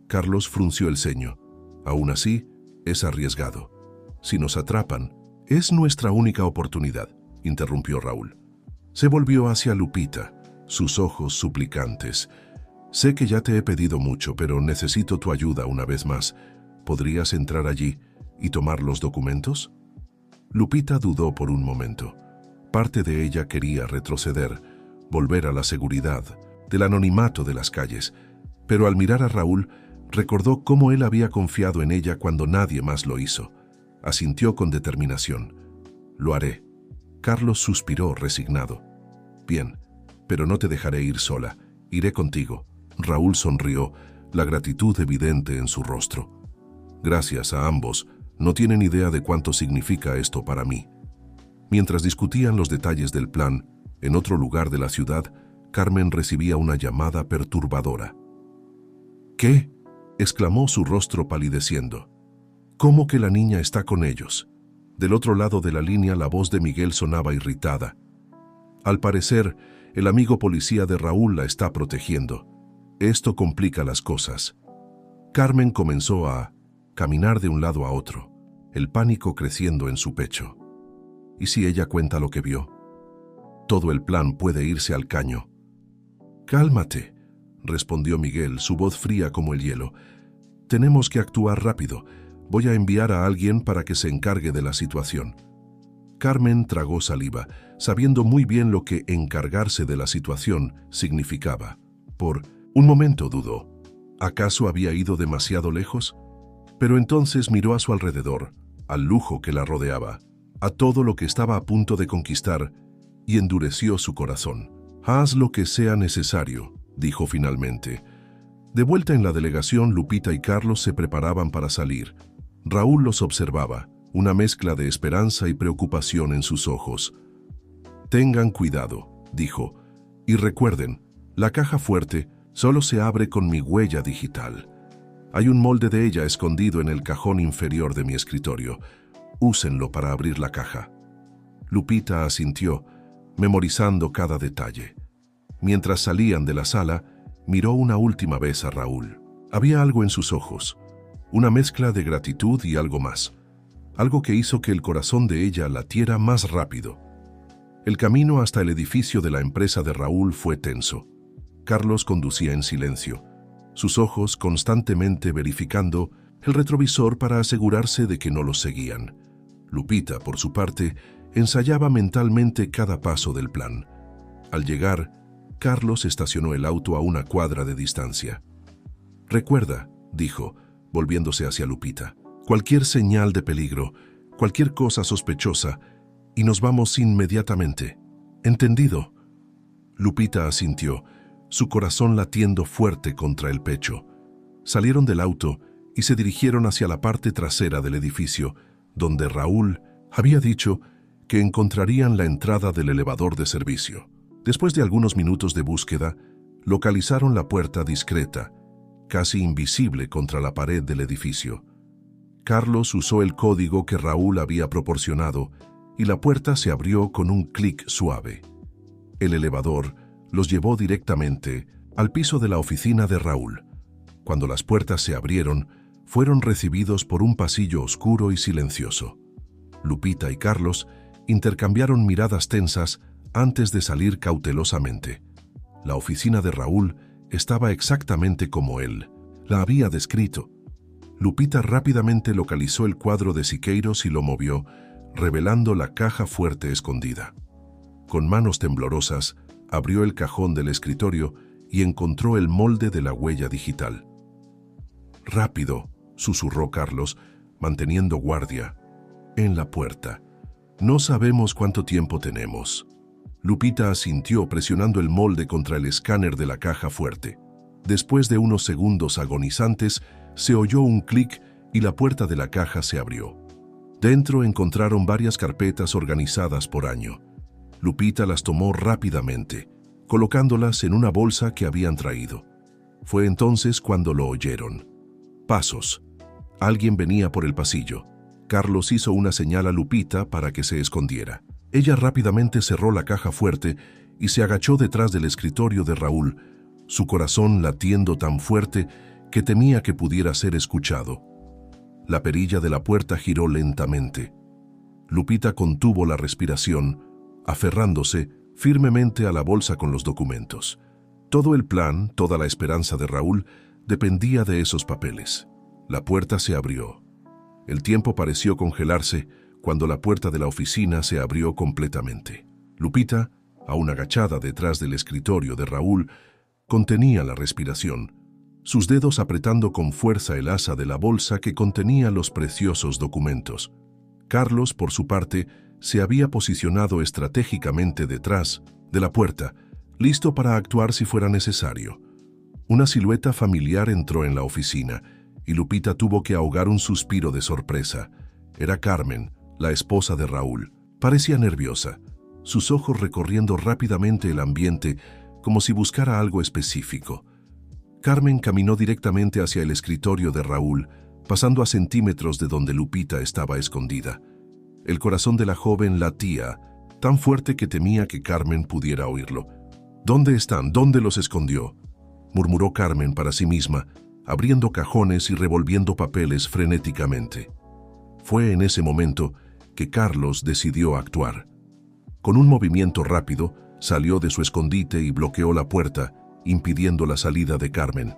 Carlos frunció el ceño. «Aún así, es arriesgado. Si nos atrapan, es nuestra única oportunidad», interrumpió Raúl. Se volvió hacia Lupita, sus ojos suplicantes. «Sé que ya te he pedido mucho, pero necesito tu ayuda una vez más. ¿Podrías entrar allí y tomar los documentos?» Lupita dudó por un momento. Parte de ella quería retroceder, volver a la seguridad, del anonimato de las calles, pero al mirar a Raúl, recordó cómo él había confiado en ella cuando nadie más lo hizo. Asintió con determinación. «Lo haré». Carlos suspiró resignado. «Bien, pero no te dejaré ir sola. Iré contigo». Raúl sonrió, la gratitud evidente en su rostro. «Gracias a ambos. No tienen idea de cuánto significa esto para mí». Mientras discutían los detalles del plan, en otro lugar de la ciudad, Carmen recibía una llamada perturbadora. «¿Qué?», exclamó, su rostro palideciendo. «¿Cómo que la niña está con ellos?». Del otro lado de la línea la voz de Miguel sonaba irritada. «Al parecer, el amigo policía de Raúl la está protegiendo. Esto complica las cosas». Carmen comenzó a caminar de un lado a otro, el pánico creciendo en su pecho. ¿Y si ella cuenta lo que vio? Todo el plan puede irse al caño. «Cálmate», respondió Miguel, su voz fría como el hielo. «Tenemos que actuar rápido. Voy a enviar a alguien para que se encargue de la situación». Carmen tragó saliva, sabiendo muy bien lo que encargarse de la situación significaba. Por un momento dudó. ¿Acaso había ido demasiado lejos? Pero entonces miró a su alrededor, al lujo que la rodeaba, a todo lo que estaba a punto de conquistar, y endureció su corazón. «Haz lo que sea necesario», dijo finalmente. De vuelta en la delegación, Lupita y Carlos se preparaban para salir. Raúl los observaba, una mezcla de esperanza y preocupación en sus ojos. «Tengan cuidado», dijo, «y recuerden, la caja fuerte solo se abre con mi huella digital. Hay un molde de ella escondido en el cajón inferior de mi escritorio. Úsenlo para abrir la caja». Lupita asintió, memorizando cada detalle. Mientras salían de la sala, miró una última vez a Raúl. Había algo en sus ojos, una mezcla de gratitud y algo más, algo que hizo que el corazón de ella latiera más rápido. El camino hasta el edificio de la empresa de Raúl fue tenso. Carlos conducía en silencio, sus ojos constantemente verificando el retrovisor para asegurarse de que no los seguían. Lupita, por su parte, ensayaba mentalmente cada paso del plan. Al llegar, Carlos estacionó el auto a una cuadra de distancia. «Recuerda», dijo, volviéndose hacia Lupita, «cualquier señal de peligro, cualquier cosa sospechosa y nos vamos inmediatamente. ¿Entendido? Lupita asintió, su corazón latiendo fuerte contra el pecho. Salieron del auto y se dirigieron hacia la parte trasera del edificio, donde Raúl había dicho que encontrarían la entrada del elevador de servicio. Después de algunos minutos de búsqueda, localizaron la puerta discreta, casi invisible contra la pared del edificio. Carlos usó el código que Raúl había proporcionado y la puerta se abrió con un clic suave. El elevador los llevó directamente al piso de la oficina de Raúl. Cuando las puertas se abrieron, fueron recibidos por un pasillo oscuro y silencioso. Lupita y Carlos intercambiaron miradas tensas antes de salir cautelosamente. La oficina de Raúl estaba exactamente como él la había descrito. Lupita rápidamente localizó el cuadro de Siqueiros y lo movió, revelando la caja fuerte escondida. Con manos temblorosas, abrió el cajón del escritorio y encontró el molde de la huella digital. «Rápido», susurró Carlos, manteniendo guardia. «En la puerta. No sabemos cuánto tiempo tenemos». Lupita asintió presionando el molde contra el escáner de la caja fuerte. Después de unos segundos agonizantes, se oyó un clic y la puerta de la caja se abrió. Dentro encontraron varias carpetas organizadas por año. Lupita las tomó rápidamente, colocándolas en una bolsa que habían traído. Fue entonces cuando lo oyeron. Pasos. Alguien venía por el pasillo. Carlos hizo una señal a Lupita para que se escondiera. Ella rápidamente cerró la caja fuerte y se agachó detrás del escritorio de Raúl, su corazón latiendo tan fuerte que temía que pudiera ser escuchado. La perilla de la puerta giró lentamente. Lupita contuvo la respiración, aferrándose firmemente a la bolsa con los documentos. Todo el plan, toda la esperanza de Raúl, dependía de esos papeles. La puerta se abrió. El tiempo pareció congelarse cuando la puerta de la oficina se abrió completamente. Lupita, aún agachada detrás del escritorio de Raúl, contenía la respiración, sus dedos apretando con fuerza el asa de la bolsa que contenía los preciosos documentos. Carlos, por su parte, se había posicionado estratégicamente detrás de la puerta, listo para actuar si fuera necesario. Una silueta familiar entró en la oficina y Lupita tuvo que ahogar un suspiro de sorpresa. Era Carmen, la esposa de Raúl. Parecía nerviosa, sus ojos recorriendo rápidamente el ambiente como si buscara algo específico. Carmen caminó directamente hacia el escritorio de Raúl, pasando a centímetros de donde Lupita estaba escondida. El corazón de la joven latía, tan fuerte que temía que Carmen pudiera oírlo. «¿Dónde están? ¿Dónde los escondió?», murmuró Carmen para sí misma, abriendo cajones y revolviendo papeles frenéticamente. Fue en ese momento que Carlos decidió actuar. Con un movimiento rápido, salió de su escondite y bloqueó la puerta, impidiendo la salida de Carmen.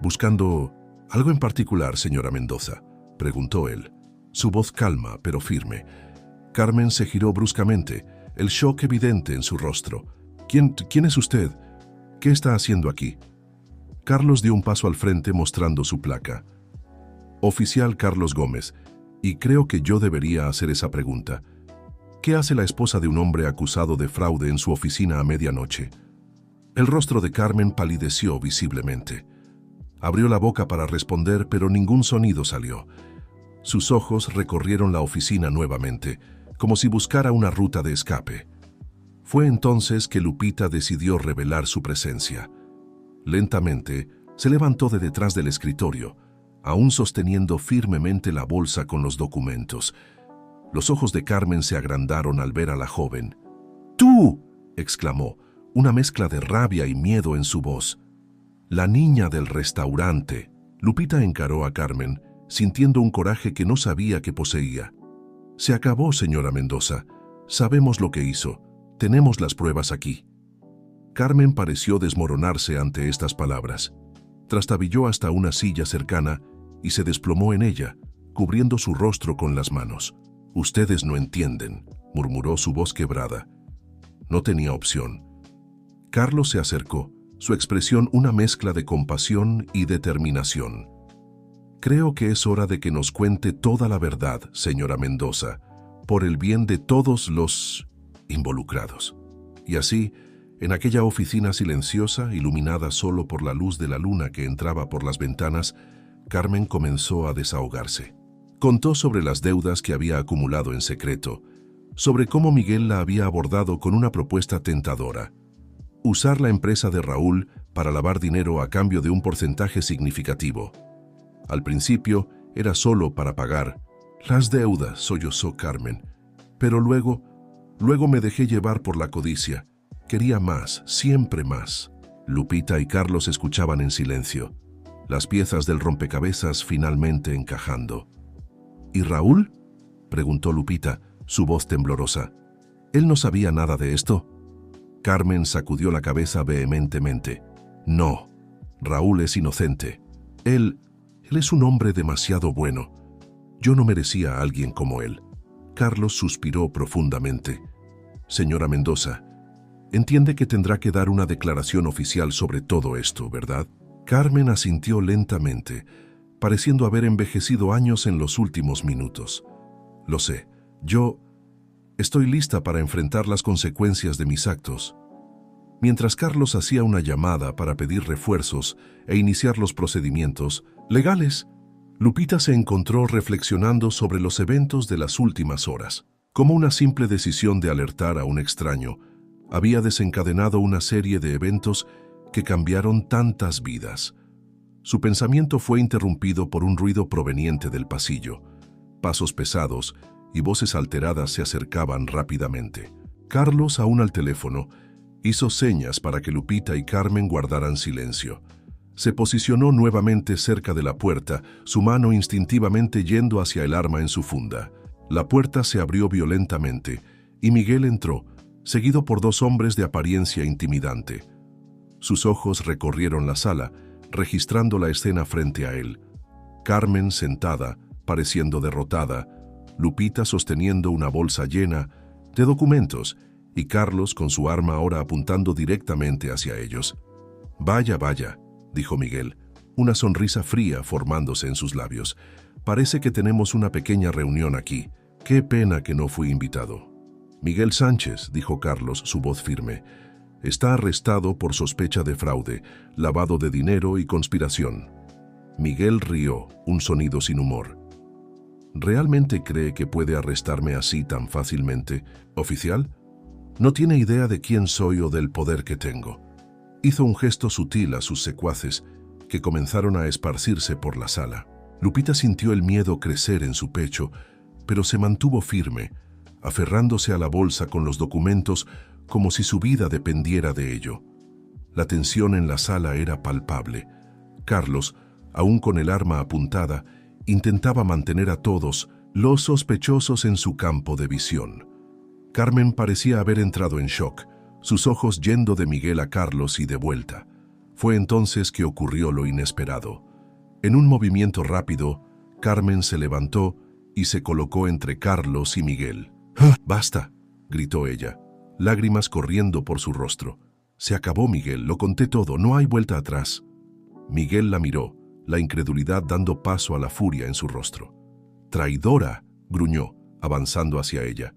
«¿Buscando algo en particular, señora Mendoza?», preguntó él, su voz calma pero firme. Carmen se giró bruscamente, el shock evidente en su rostro. ¿Quién es usted? ¿Qué está haciendo aquí?». Carlos dio un paso al frente mostrando su placa. «Oficial Carlos Gómez, y creo que yo debería hacer esa pregunta. ¿Qué hace la esposa de un hombre acusado de fraude en su oficina a medianoche?». El rostro de Carmen palideció visiblemente. Abrió la boca para responder, pero ningún sonido salió. Sus ojos recorrieron la oficina nuevamente, como si buscara una ruta de escape. Fue entonces que Lupita decidió revelar su presencia. Lentamente, se levantó de detrás del escritorio, aún sosteniendo firmemente la bolsa con los documentos. Los ojos de Carmen se agrandaron al ver a la joven. «¡Tú!», exclamó, una mezcla de rabia y miedo en su voz. «La niña del restaurante». Lupita encaró a Carmen, sintiendo un coraje que no sabía que poseía. «Se acabó, señora Mendoza. Sabemos lo que hizo. Tenemos las pruebas aquí». Carmen pareció desmoronarse ante estas palabras. Trastabilló hasta una silla cercana y se desplomó en ella, cubriendo su rostro con las manos. «Ustedes no entienden», murmuró su voz quebrada. No tenía opción. Carlos se acercó, su expresión una mezcla de compasión y determinación. Creo que es hora de que nos cuente toda la verdad, señora Mendoza, por el bien de todos los involucrados. Y así, en aquella oficina silenciosa, iluminada solo por la luz de la luna que entraba por las ventanas, Carmen comenzó a desahogarse. Contó sobre las deudas que había acumulado en secreto, sobre cómo Miguel la había abordado con una propuesta tentadora: usar la empresa de Raúl para lavar dinero a cambio de un porcentaje significativo. Al principio era solo para pagar las deudas, sollozó Carmen, pero luego me dejé llevar por la codicia. Quería más, siempre más. Lupita y Carlos escuchaban en silencio, las piezas del rompecabezas finalmente encajando. ¿Y Raúl?, preguntó Lupita, su voz temblorosa. ¿Él no sabía nada de esto? Carmen sacudió la cabeza vehementemente. No, Raúl es inocente. Él es un hombre demasiado bueno. Yo no merecía a alguien como él. Carlos suspiró profundamente. Señora Mendoza, entiende que tendrá que dar una declaración oficial sobre todo esto, ¿verdad? Carmen asintió lentamente, pareciendo haber envejecido años en los últimos minutos. Lo sé, yo estoy lista para enfrentar las consecuencias de mis actos. Mientras Carlos hacía una llamada para pedir refuerzos e iniciar los procedimientos legales, Lupita se encontró reflexionando sobre los eventos de las últimas horas. Como una simple decisión de alertar a un extraño había desencadenado una serie de eventos que cambiaron tantas vidas. Su pensamiento fue interrumpido por un ruido proveniente del pasillo. Pasos pesados y voces alteradas se acercaban rápidamente. Carlos, aún al teléfono, hizo señas para que Lupita y Carmen guardaran silencio. Se posicionó nuevamente cerca de la puerta, su mano instintivamente yendo hacia el arma en su funda. La puerta se abrió violentamente y Miguel entró, seguido por dos hombres de apariencia intimidante. Sus ojos recorrieron la sala, registrando la escena frente a él. Carmen sentada, pareciendo derrotada, Lupita sosteniendo una bolsa llena de documentos y Carlos con su arma ahora apuntando directamente hacia ellos. Vaya, vaya, dijo Miguel, una sonrisa fría formándose en sus labios. Parece que tenemos una pequeña reunión aquí. Qué pena que no fui invitado. Miguel Sánchez, dijo Carlos, su voz firme, está arrestado por sospecha de fraude, lavado de dinero y conspiración. Miguel rió, un sonido sin humor. ¿Realmente cree que puede arrestarme así tan fácilmente, oficial? No tiene idea de quién soy o del poder que tengo. Hizo un gesto sutil a sus secuaces, que comenzaron a esparcirse por la sala. Lupita sintió el miedo crecer en su pecho, pero se mantuvo firme, aferrándose a la bolsa con los documentos como si su vida dependiera de ello. La tensión en la sala era palpable. Carlos, aún con el arma apuntada, intentaba mantener a todos los sospechosos en su campo de visión. Carmen parecía haber entrado en shock, sus ojos yendo de Miguel a Carlos y de vuelta. Fue entonces que ocurrió lo inesperado. En un movimiento rápido, Carmen se levantó y se colocó entre Carlos y Miguel. ¡Ah! ¡Basta!, gritó ella, lágrimas corriendo por su rostro. Se acabó, Miguel, lo conté todo, no hay vuelta atrás. Miguel la miró, la incredulidad dando paso a la furia en su rostro. ¡Traidora!, gruñó, avanzando hacia ella.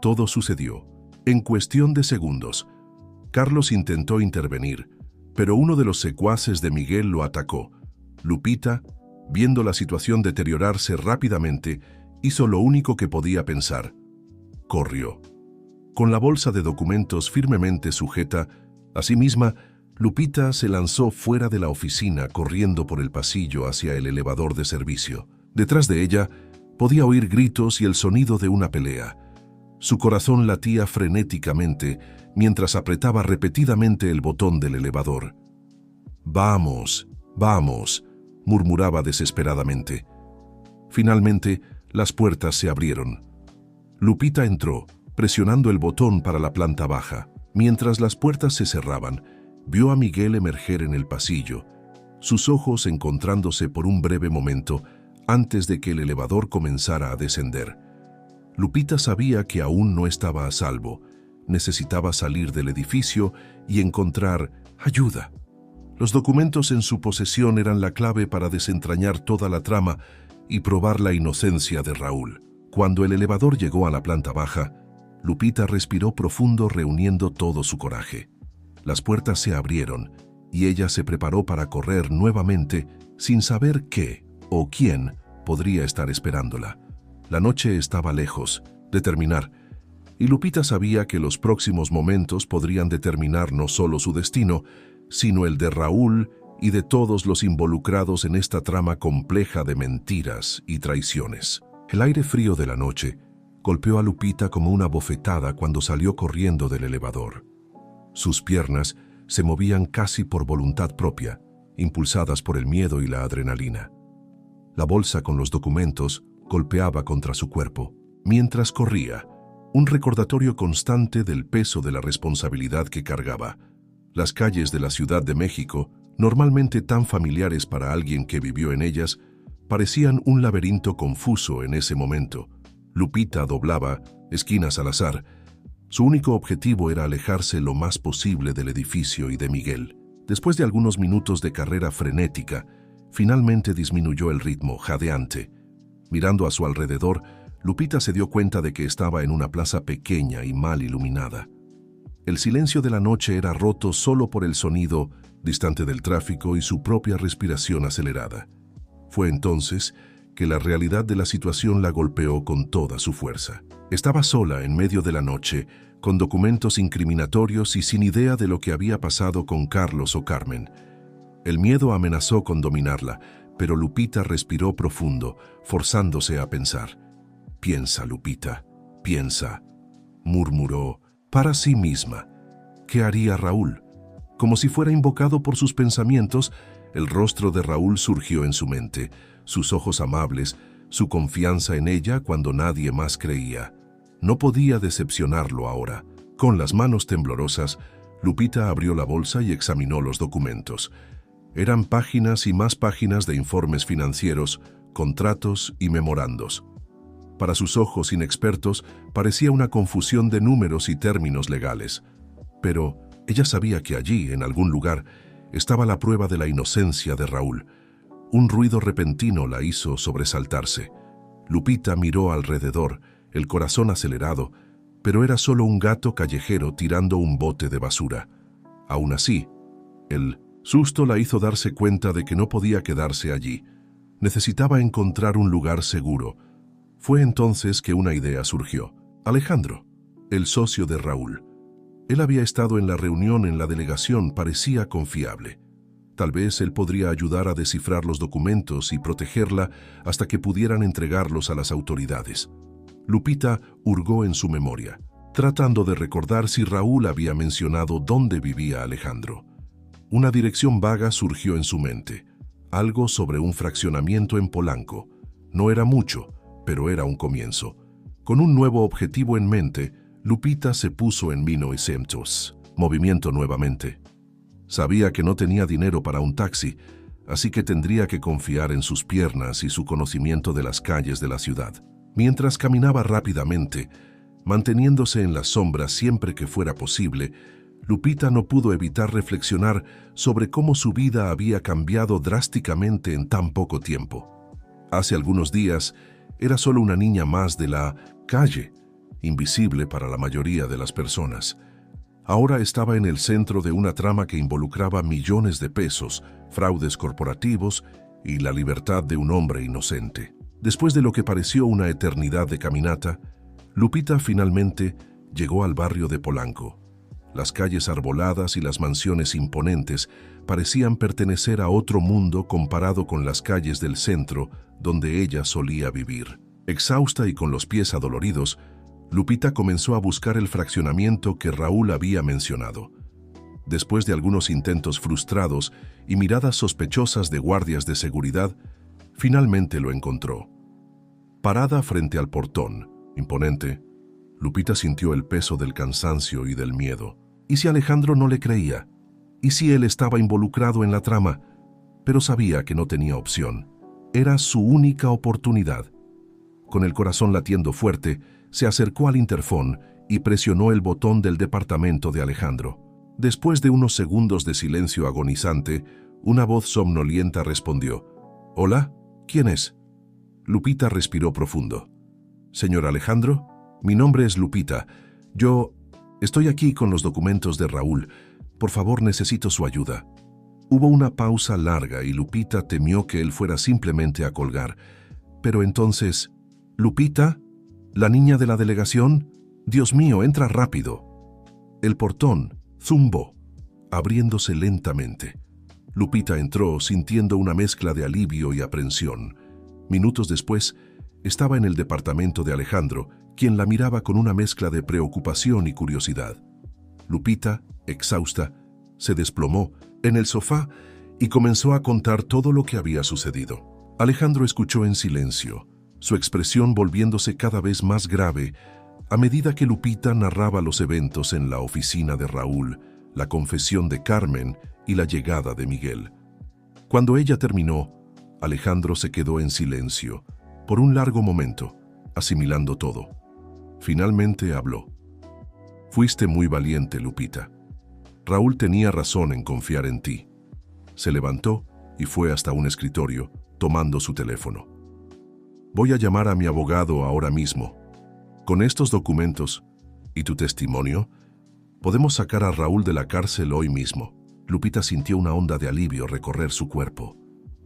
Todo sucedió en cuestión de segundos. Carlos intentó intervenir, pero uno de los secuaces de Miguel lo atacó. Lupita, viendo la situación deteriorarse rápidamente, hizo lo único que podía pensar. Corrió. Con la bolsa de documentos firmemente sujeta a sí misma, Lupita se lanzó fuera de la oficina corriendo por el pasillo hacia el elevador de servicio. Detrás de ella podía oír gritos y el sonido de una pelea. Su corazón latía frenéticamente mientras apretaba repetidamente el botón del elevador. «Vamos, vamos», murmuraba desesperadamente. Finalmente, las puertas se abrieron. Lupita entró, presionando el botón para la planta baja. Mientras las puertas se cerraban, vio a Miguel emerger en el pasillo, sus ojos encontrándose por un breve momento antes de que el elevador comenzara a descender. Lupita sabía que aún no estaba a salvo, necesitaba salir del edificio y encontrar ayuda. Los documentos en su posesión eran la clave para desentrañar toda la trama y probar la inocencia de Raúl. Cuando el elevador llegó a la planta baja, Lupita respiró profundo reuniendo todo su coraje. Las puertas se abrieron y ella se preparó para correr nuevamente sin saber qué o quién podría estar esperándola. La noche estaba lejos de terminar y Lupita sabía que los próximos momentos podrían determinar no solo su destino, sino el de Raúl y de todos los involucrados en esta trama compleja de mentiras y traiciones. El aire frío de la noche golpeó a Lupita como una bofetada cuando salió corriendo del elevador. Sus piernas se movían casi por voluntad propia, impulsadas por el miedo y la adrenalina. La bolsa con los documentos golpeaba contra su cuerpo. Mientras corría, un recordatorio constante del peso de la responsabilidad que cargaba. Las calles de la Ciudad de México, normalmente tan familiares para alguien que vivió en ellas, parecían un laberinto confuso en ese momento. Lupita doblaba esquinas al azar. Su único objetivo era alejarse lo más posible del edificio y de Miguel. Después de algunos minutos de carrera frenética, finalmente disminuyó el ritmo, jadeante. Mirando a su alrededor, Lupita se dio cuenta de que estaba en una plaza pequeña y mal iluminada. El silencio de la noche era roto solo por el sonido distante del tráfico y su propia respiración acelerada. Fue entonces que la realidad de la situación la golpeó con toda su fuerza. Estaba sola en medio de la noche, con documentos incriminatorios y sin idea de lo que había pasado con Carlos o Carmen. El miedo amenazó con dominarla, pero Lupita respiró profundo, forzándose a pensar. «Piensa, Lupita, piensa», murmuró para sí misma. ¿Qué haría Raúl? Como si fuera invocado por sus pensamientos, el rostro de Raúl surgió en su mente, sus ojos amables, su confianza en ella cuando nadie más creía. No podía decepcionarlo ahora. Con las manos temblorosas, Lupita abrió la bolsa y examinó los documentos. Eran páginas y más páginas de informes financieros, contratos y memorandos. Para sus ojos inexpertos, parecía una confusión de números y términos legales. Pero ella sabía que allí, en algún lugar, estaba la prueba de la inocencia de Raúl. Un ruido repentino la hizo sobresaltarse. Lupita miró alrededor, el corazón acelerado, pero era solo un gato callejero tirando un bote de basura. Aún así, el susto la hizo darse cuenta de que no podía quedarse allí. Necesitaba encontrar un lugar seguro. Fue entonces que una idea surgió. Alejandro, el socio de Raúl. Él había estado en la reunión en la delegación, parecía confiable. Tal vez él podría ayudar a descifrar los documentos y protegerla hasta que pudieran entregarlos a las autoridades. Lupita hurgó en su memoria, tratando de recordar si Raúl había mencionado dónde vivía Alejandro. Una dirección vaga surgió en su mente, algo sobre un fraccionamiento en Polanco. No era mucho, pero era un comienzo. Con un nuevo objetivo en mente, Lupita se puso en movimiento nuevamente. Sabía que no tenía dinero para un taxi, así que tendría que confiar en sus piernas y su conocimiento de las calles de la ciudad. Mientras caminaba rápidamente, manteniéndose en las sombras siempre que fuera posible, Lupita no pudo evitar reflexionar sobre cómo su vida había cambiado drásticamente en tan poco tiempo. Hace algunos días, era solo una niña más de la calle, invisible para la mayoría de las personas. Ahora estaba en el centro de una trama que involucraba millones de pesos, fraudes corporativos y la libertad de un hombre inocente. Después de lo que pareció una eternidad de caminata, Lupita finalmente llegó al barrio de Polanco. Las calles arboladas y las mansiones imponentes parecían pertenecer a otro mundo comparado con las calles del centro donde ella solía vivir. Exhausta y con los pies adoloridos, Lupita comenzó a buscar el fraccionamiento que Raúl había mencionado. Después de algunos intentos frustrados y miradas sospechosas de guardias de seguridad, finalmente lo encontró. Parada frente al portón, imponente, Lupita sintió el peso del cansancio y del miedo. ¿Y si Alejandro no le creía? ¿Y si él estaba involucrado en la trama? Pero sabía que no tenía opción. Era su única oportunidad. Con el corazón latiendo fuerte, se acercó al interfón y presionó el botón del departamento de Alejandro. Después de unos segundos de silencio agonizante, una voz somnolienta respondió: «¿Hola? ¿Quién es?». Lupita respiró profundo. «Señor Alejandro, mi nombre es Lupita. Yo estoy aquí con los documentos de Raúl. Por favor, necesito su ayuda». Hubo una pausa larga y Lupita temió que él fuera simplemente a colgar. Pero entonces, «¿Lupita? ¿La niña de la delegación? Dios mío, entra rápido». El portón zumbó, abriéndose lentamente. Lupita entró sintiendo una mezcla de alivio y aprensión. Minutos después, estaba en el departamento de Alejandro, quien la miraba con una mezcla de preocupación y curiosidad. Lupita, exhausta, se desplomó en el sofá y comenzó a contar todo lo que había sucedido. Alejandro escuchó en silencio, su expresión volviéndose cada vez más grave a medida que Lupita narraba los eventos en la oficina de Raúl, la confesión de Carmen y la llegada de Miguel. Cuando ella terminó, Alejandro se quedó en silencio por un largo momento, asimilando todo. Finalmente habló. «Fuiste muy valiente, Lupita. Raúl tenía razón en confiar en ti». Se levantó y fue hasta un escritorio, tomando su teléfono. «Voy a llamar a mi abogado ahora mismo. Con estos documentos y tu testimonio, podemos sacar a Raúl de la cárcel hoy mismo». Lupita sintió una onda de alivio recorrer su cuerpo.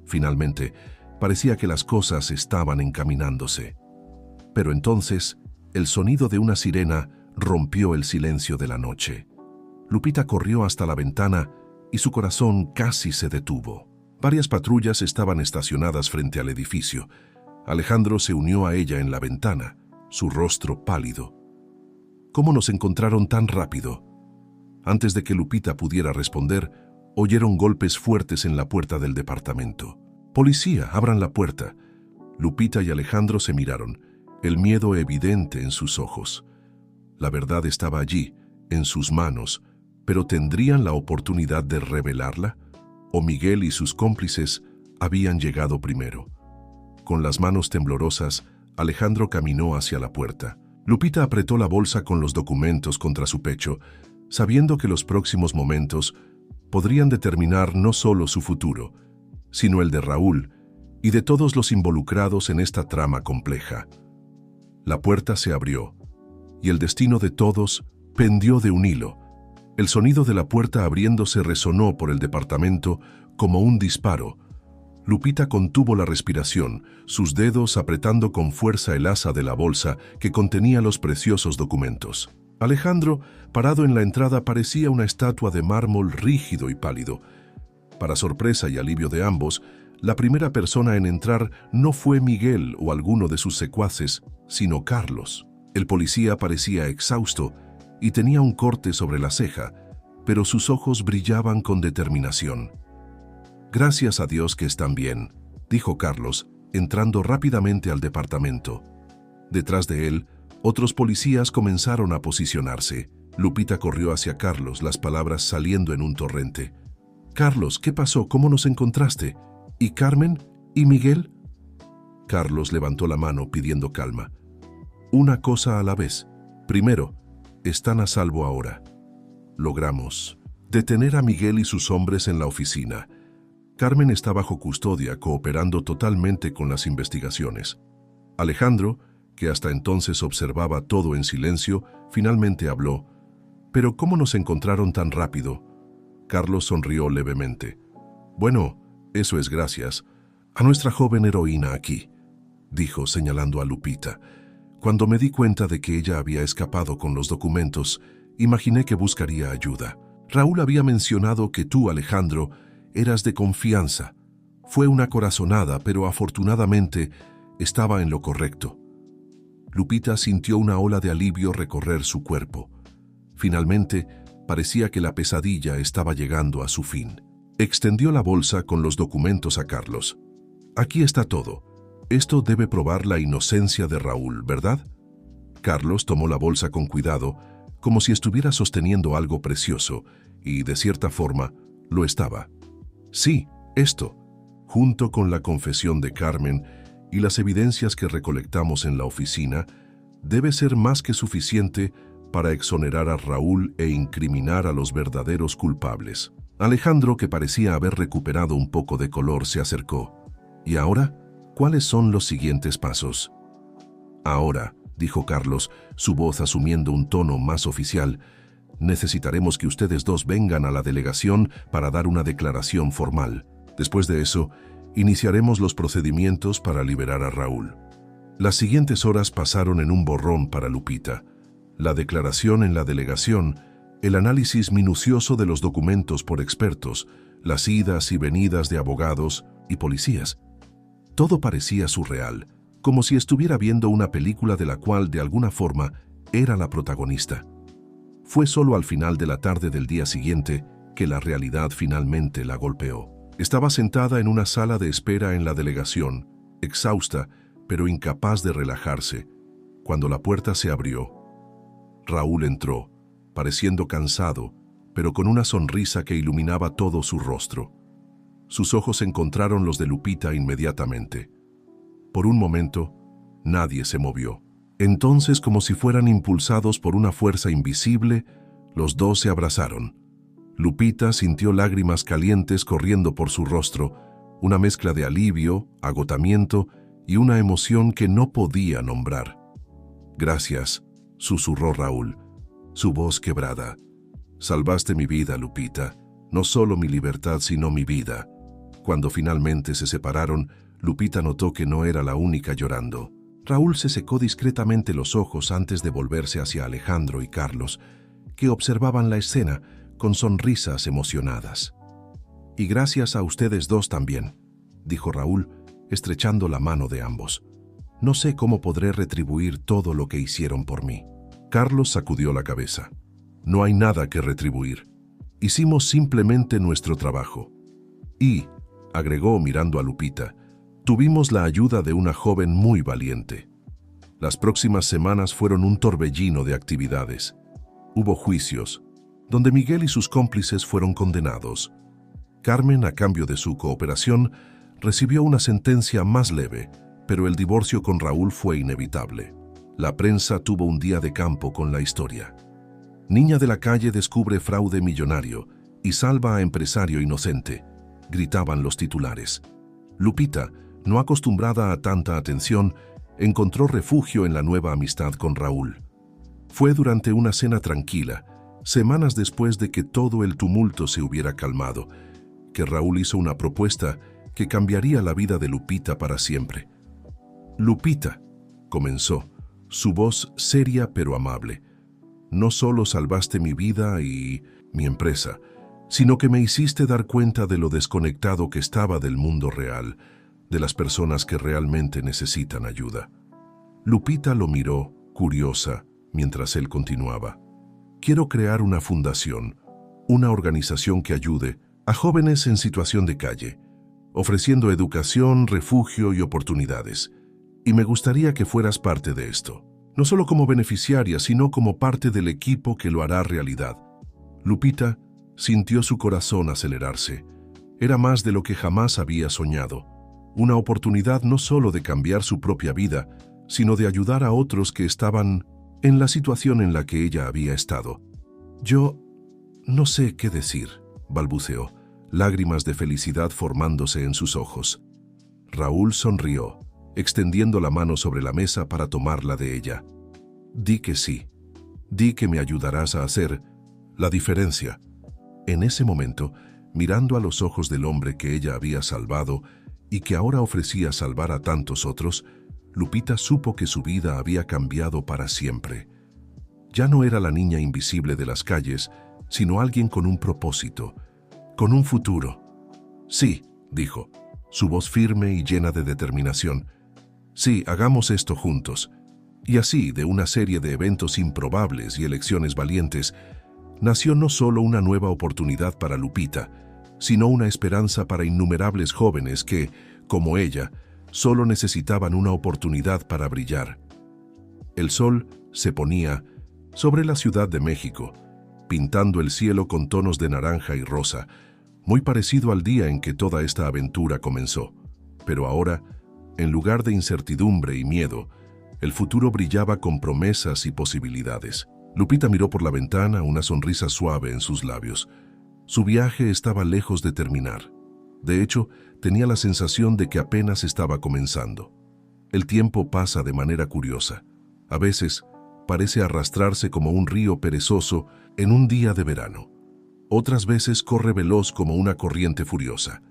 Finalmente, parecía que las cosas estaban encaminándose. Pero entonces, el sonido de una sirena rompió el silencio de la noche. Lupita corrió hasta la ventana y su corazón casi se detuvo. Varias patrullas estaban estacionadas frente al edificio. Alejandro se unió a ella en la ventana, su rostro pálido. «¿Cómo nos encontraron tan rápido?». Antes de que Lupita pudiera responder, oyeron golpes fuertes en la puerta del departamento. «Policía, abran la puerta». Lupita y Alejandro se miraron, el miedo evidente en sus ojos. La verdad estaba allí, en sus manos, pero ¿tendrían la oportunidad de revelarla? ¿O Miguel y sus cómplices habían llegado primero? Con las manos temblorosas, Alejandro caminó hacia la puerta. Lupita apretó la bolsa con los documentos contra su pecho, sabiendo que los próximos momentos podrían determinar no solo su futuro, sino el de Raúl y de todos los involucrados en esta trama compleja. La puerta se abrió, y el destino de todos pendió de un hilo. El sonido de la puerta abriéndose resonó por el departamento como un disparo. Lupita contuvo la respiración, sus dedos apretando con fuerza el asa de la bolsa que contenía los preciosos documentos. Alejandro, parado en la entrada, parecía una estatua de mármol rígido y pálido. Para sorpresa y alivio de ambos, la primera persona en entrar no fue Miguel o alguno de sus secuaces, sino Carlos. El policía parecía exhausto y tenía un corte sobre la ceja, pero sus ojos brillaban con determinación. «Gracias a Dios que están bien», dijo Carlos, entrando rápidamente al departamento. Detrás de él, otros policías comenzaron a posicionarse. Lupita corrió hacia Carlos, las palabras saliendo en un torrente. «Carlos, ¿qué pasó? ¿Cómo nos encontraste? ¿Y Carmen? ¿Y Miguel?». Carlos levantó la mano pidiendo calma. «Una cosa a la vez. Primero, están a salvo ahora. Logramos detener a Miguel y sus hombres en la oficina. Carmen está bajo custodia, cooperando totalmente con las investigaciones. Alejandro, que hasta entonces observaba todo en silencio, finalmente habló. «¿Pero cómo nos encontraron tan rápido?». Carlos sonrió levemente. «Bueno, eso es gracias a nuestra joven heroína aquí», dijo señalando a Lupita. «Cuando me di cuenta de que ella había escapado con los documentos, imaginé que buscaría ayuda. Raúl había mencionado que tú, Alejandro, eras de confianza. Fue una corazonada, pero afortunadamente estaba en lo correcto». Lupita sintió una ola de alivio recorrer su cuerpo. Finalmente, parecía que la pesadilla estaba llegando a su fin. Extendió la bolsa con los documentos a Carlos. «Aquí está todo. Esto debe probar la inocencia de Raúl, ¿verdad?». Carlos tomó la bolsa con cuidado, como si estuviera sosteniendo algo precioso, y, de cierta forma, lo estaba. «Sí, esto, junto con la confesión de Carmen y las evidencias que recolectamos en la oficina, debe ser más que suficiente para exonerar a Raúl e incriminar a los verdaderos culpables. Alejandro, que parecía haber recuperado un poco de color, se acercó. ¿Y ahora? ¿Cuáles son los siguientes pasos? Ahora, dijo Carlos, su voz asumiendo un tono más oficial, necesitaremos que ustedes dos vengan a la delegación para dar una declaración formal. Después de eso, iniciaremos los procedimientos para liberar a Raúl. Las siguientes horas pasaron en un borrón para Lupita. La declaración en la delegación, el análisis minucioso de los documentos por expertos, las idas y venidas de abogados y policías. Todo parecía surreal, como si estuviera viendo una película de la cual de alguna forma era la protagonista. Fue solo al final de la tarde del día siguiente que la realidad finalmente la golpeó. Estaba sentada en una sala de espera en la delegación, exhausta, pero incapaz de relajarse, cuando la puerta se abrió. Raúl entró, pareciendo cansado, pero con una sonrisa que iluminaba todo su rostro. Sus ojos encontraron los de Lupita inmediatamente. Por un momento, nadie se movió. Entonces, como si fueran impulsados por una fuerza invisible, los dos se abrazaron. Lupita sintió lágrimas calientes corriendo por su rostro, una mezcla de alivio, agotamiento y una emoción que no podía nombrar. «Gracias», susurró Raúl, su voz quebrada. «Salvaste mi vida, Lupita, no solo mi libertad, sino mi vida». Cuando finalmente se separaron, Lupita notó que no era la única llorando. Raúl se secó discretamente los ojos antes de volverse hacia Alejandro y Carlos, que observaban la escena con sonrisas emocionadas. «Y gracias a ustedes dos también», dijo Raúl, estrechando la mano de ambos. «No sé cómo podré retribuir todo lo que hicieron por mí». Carlos sacudió la cabeza. «No hay nada que retribuir. Hicimos simplemente nuestro trabajo». Y, agregó mirando a Lupita, «tuvimos la ayuda de una joven muy valiente». Las próximas semanas fueron un torbellino de actividades. Hubo juicios, donde Miguel y sus cómplices fueron condenados. Carmen, a cambio de su cooperación, recibió una sentencia más leve, pero el divorcio con Raúl fue inevitable. La prensa tuvo un día de campo con la historia. Niña de la calle descubre fraude millonario y salva a empresario inocente, gritaban los titulares. Lupita, no acostumbrada a tanta atención, encontró refugio en la nueva amistad con Raúl. Fue durante una cena tranquila, semanas después de que todo el tumulto se hubiera calmado, que Raúl hizo una propuesta que cambiaría la vida de Lupita para siempre. «Lupita», comenzó, su voz seria pero amable, «no solo salvaste mi vida y mi empresa, sino que me hiciste dar cuenta de lo desconectado que estaba del mundo real, de las personas que realmente necesitan ayuda». Lupita lo miró, curiosa, mientras él continuaba. «Quiero crear una fundación, una organización que ayude a jóvenes en situación de calle, ofreciendo educación, refugio y oportunidades. Y me gustaría que fueras parte de esto, no solo como beneficiaria, sino como parte del equipo que lo hará realidad». Lupita sintió su corazón acelerarse. Era más de lo que jamás había soñado. Una oportunidad no solo de cambiar su propia vida, sino de ayudar a otros que estaban en la situación en la que ella había estado. «Yo no sé qué decir», balbuceó, lágrimas de felicidad formándose en sus ojos. Raúl sonrió, extendiendo la mano sobre la mesa para tomarla de ella. «Di que sí. Di que me ayudarás a hacer la diferencia». En ese momento, mirando a los ojos del hombre que ella había salvado y que ahora ofrecía salvar a tantos otros, Lupita supo que su vida había cambiado para siempre. Ya no era la niña invisible de las calles, sino alguien con un propósito, con un futuro. «Sí», dijo, su voz firme y llena de determinación. «Sí, hagamos esto juntos». Y así, de una serie de eventos improbables y elecciones valientes, nació no solo una nueva oportunidad para Lupita, sino una esperanza para innumerables jóvenes que, como ella, solo necesitaban una oportunidad para brillar. El sol se ponía sobre la Ciudad de México, pintando el cielo con tonos de naranja y rosa, muy parecido al día en que toda esta aventura comenzó. Pero ahora, en lugar de incertidumbre y miedo, el futuro brillaba con promesas y posibilidades. Lupita miró por la ventana, una sonrisa suave en sus labios. Su viaje estaba lejos de terminar. De hecho, tenía la sensación de que apenas estaba comenzando. El tiempo pasa de manera curiosa. A veces, parece arrastrarse como un río perezoso en un día de verano. Otras veces corre veloz como una corriente furiosa.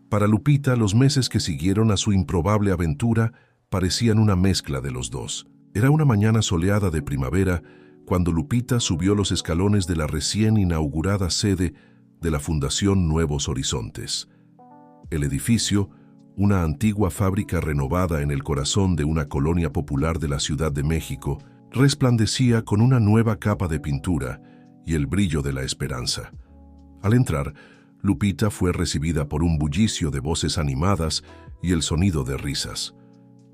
Para Lupita, los meses que siguieron a su improbable aventura parecían una mezcla de los dos. Era una mañana soleada de primavera cuando Lupita subió los escalones de la recién inaugurada sede de la Fundación Nuevos Horizontes. El edificio, una antigua fábrica renovada en el corazón de una colonia popular de la Ciudad de México, resplandecía con una nueva capa de pintura y el brillo de la esperanza. Al entrar, Lupita fue recibida por un bullicio de voces animadas y el sonido de risas.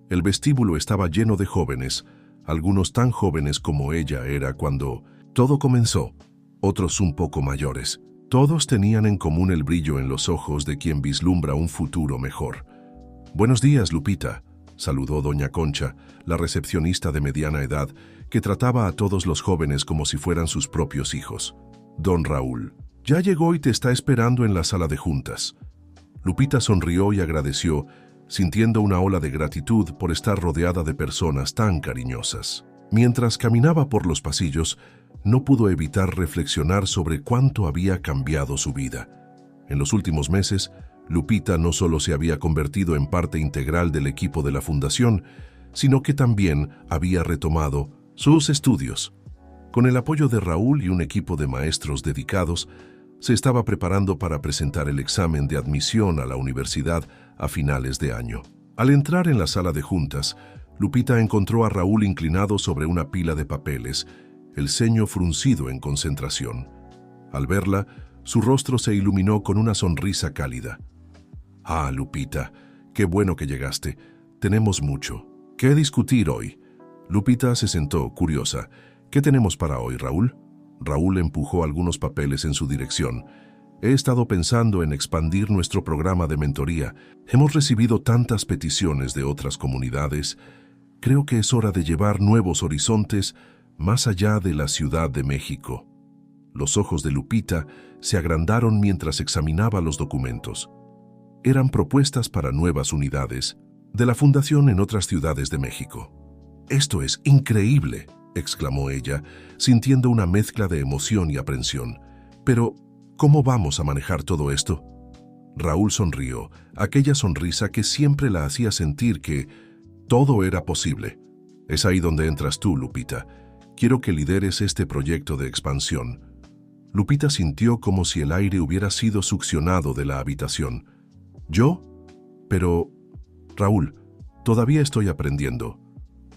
El vestíbulo estaba lleno de jóvenes, algunos tan jóvenes como ella era cuando todo comenzó, otros un poco mayores. Todos tenían en común el brillo en los ojos de quien vislumbra un futuro mejor. «Buenos días, Lupita», saludó doña Concha, la recepcionista de mediana edad, que trataba a todos los jóvenes como si fueran sus propios hijos. «Don Raúl, ya llegó y te está esperando en la sala de juntas». Lupita sonrió y agradeció, sintiendo una ola de gratitud por estar rodeada de personas tan cariñosas. Mientras caminaba por los pasillos, no pudo evitar reflexionar sobre cuánto había cambiado su vida. En los últimos meses, Lupita no solo se había convertido en parte integral del equipo de la fundación, sino que también había retomado sus estudios. Con el apoyo de Raúl y un equipo de maestros dedicados, se estaba preparando para presentar el examen de admisión a la universidad a finales de año. Al entrar en la sala de juntas, Lupita encontró a Raúl inclinado sobre una pila de papeles, el ceño fruncido en concentración. Al verla, su rostro se iluminó con una sonrisa cálida. «Ah, Lupita, qué bueno que llegaste. Tenemos mucho que discutir hoy». Lupita se sentó, curiosa. «¿Qué tenemos para hoy, Raúl?» Raúl empujó algunos papeles en su dirección. «He estado pensando en expandir nuestro programa de mentoría. Hemos recibido tantas peticiones de otras comunidades. Creo que es hora de llevar nuevos horizontes más allá de la Ciudad de México». Los ojos de Lupita se agrandaron mientras examinaba los documentos. Eran propuestas para nuevas unidades de la Fundación en otras ciudades de México. «Esto es increíble», exclamó ella, sintiendo una mezcla de emoción y aprensión. «Pero, ¿cómo vamos a manejar todo esto?» Raúl sonrió, aquella sonrisa que siempre la hacía sentir que todo era posible. «Es ahí donde entras tú, Lupita. Quiero que lideres este proyecto de expansión». Lupita sintió como si el aire hubiera sido succionado de la habitación. «¿Yo? Pero, Raúl, todavía estoy aprendiendo.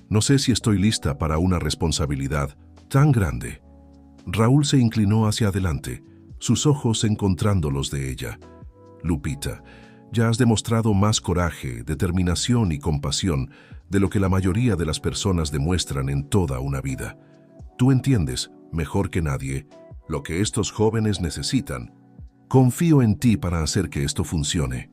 No sé si estoy lista para una responsabilidad tan grande». Raúl se inclinó hacia adelante, sus ojos encontrando los de ella. «Lupita, ya has demostrado más coraje, determinación y compasión de lo que la mayoría de las personas demuestran en toda una vida. Tú entiendes, mejor que nadie, lo que estos jóvenes necesitan. Confío en ti para hacer que esto funcione».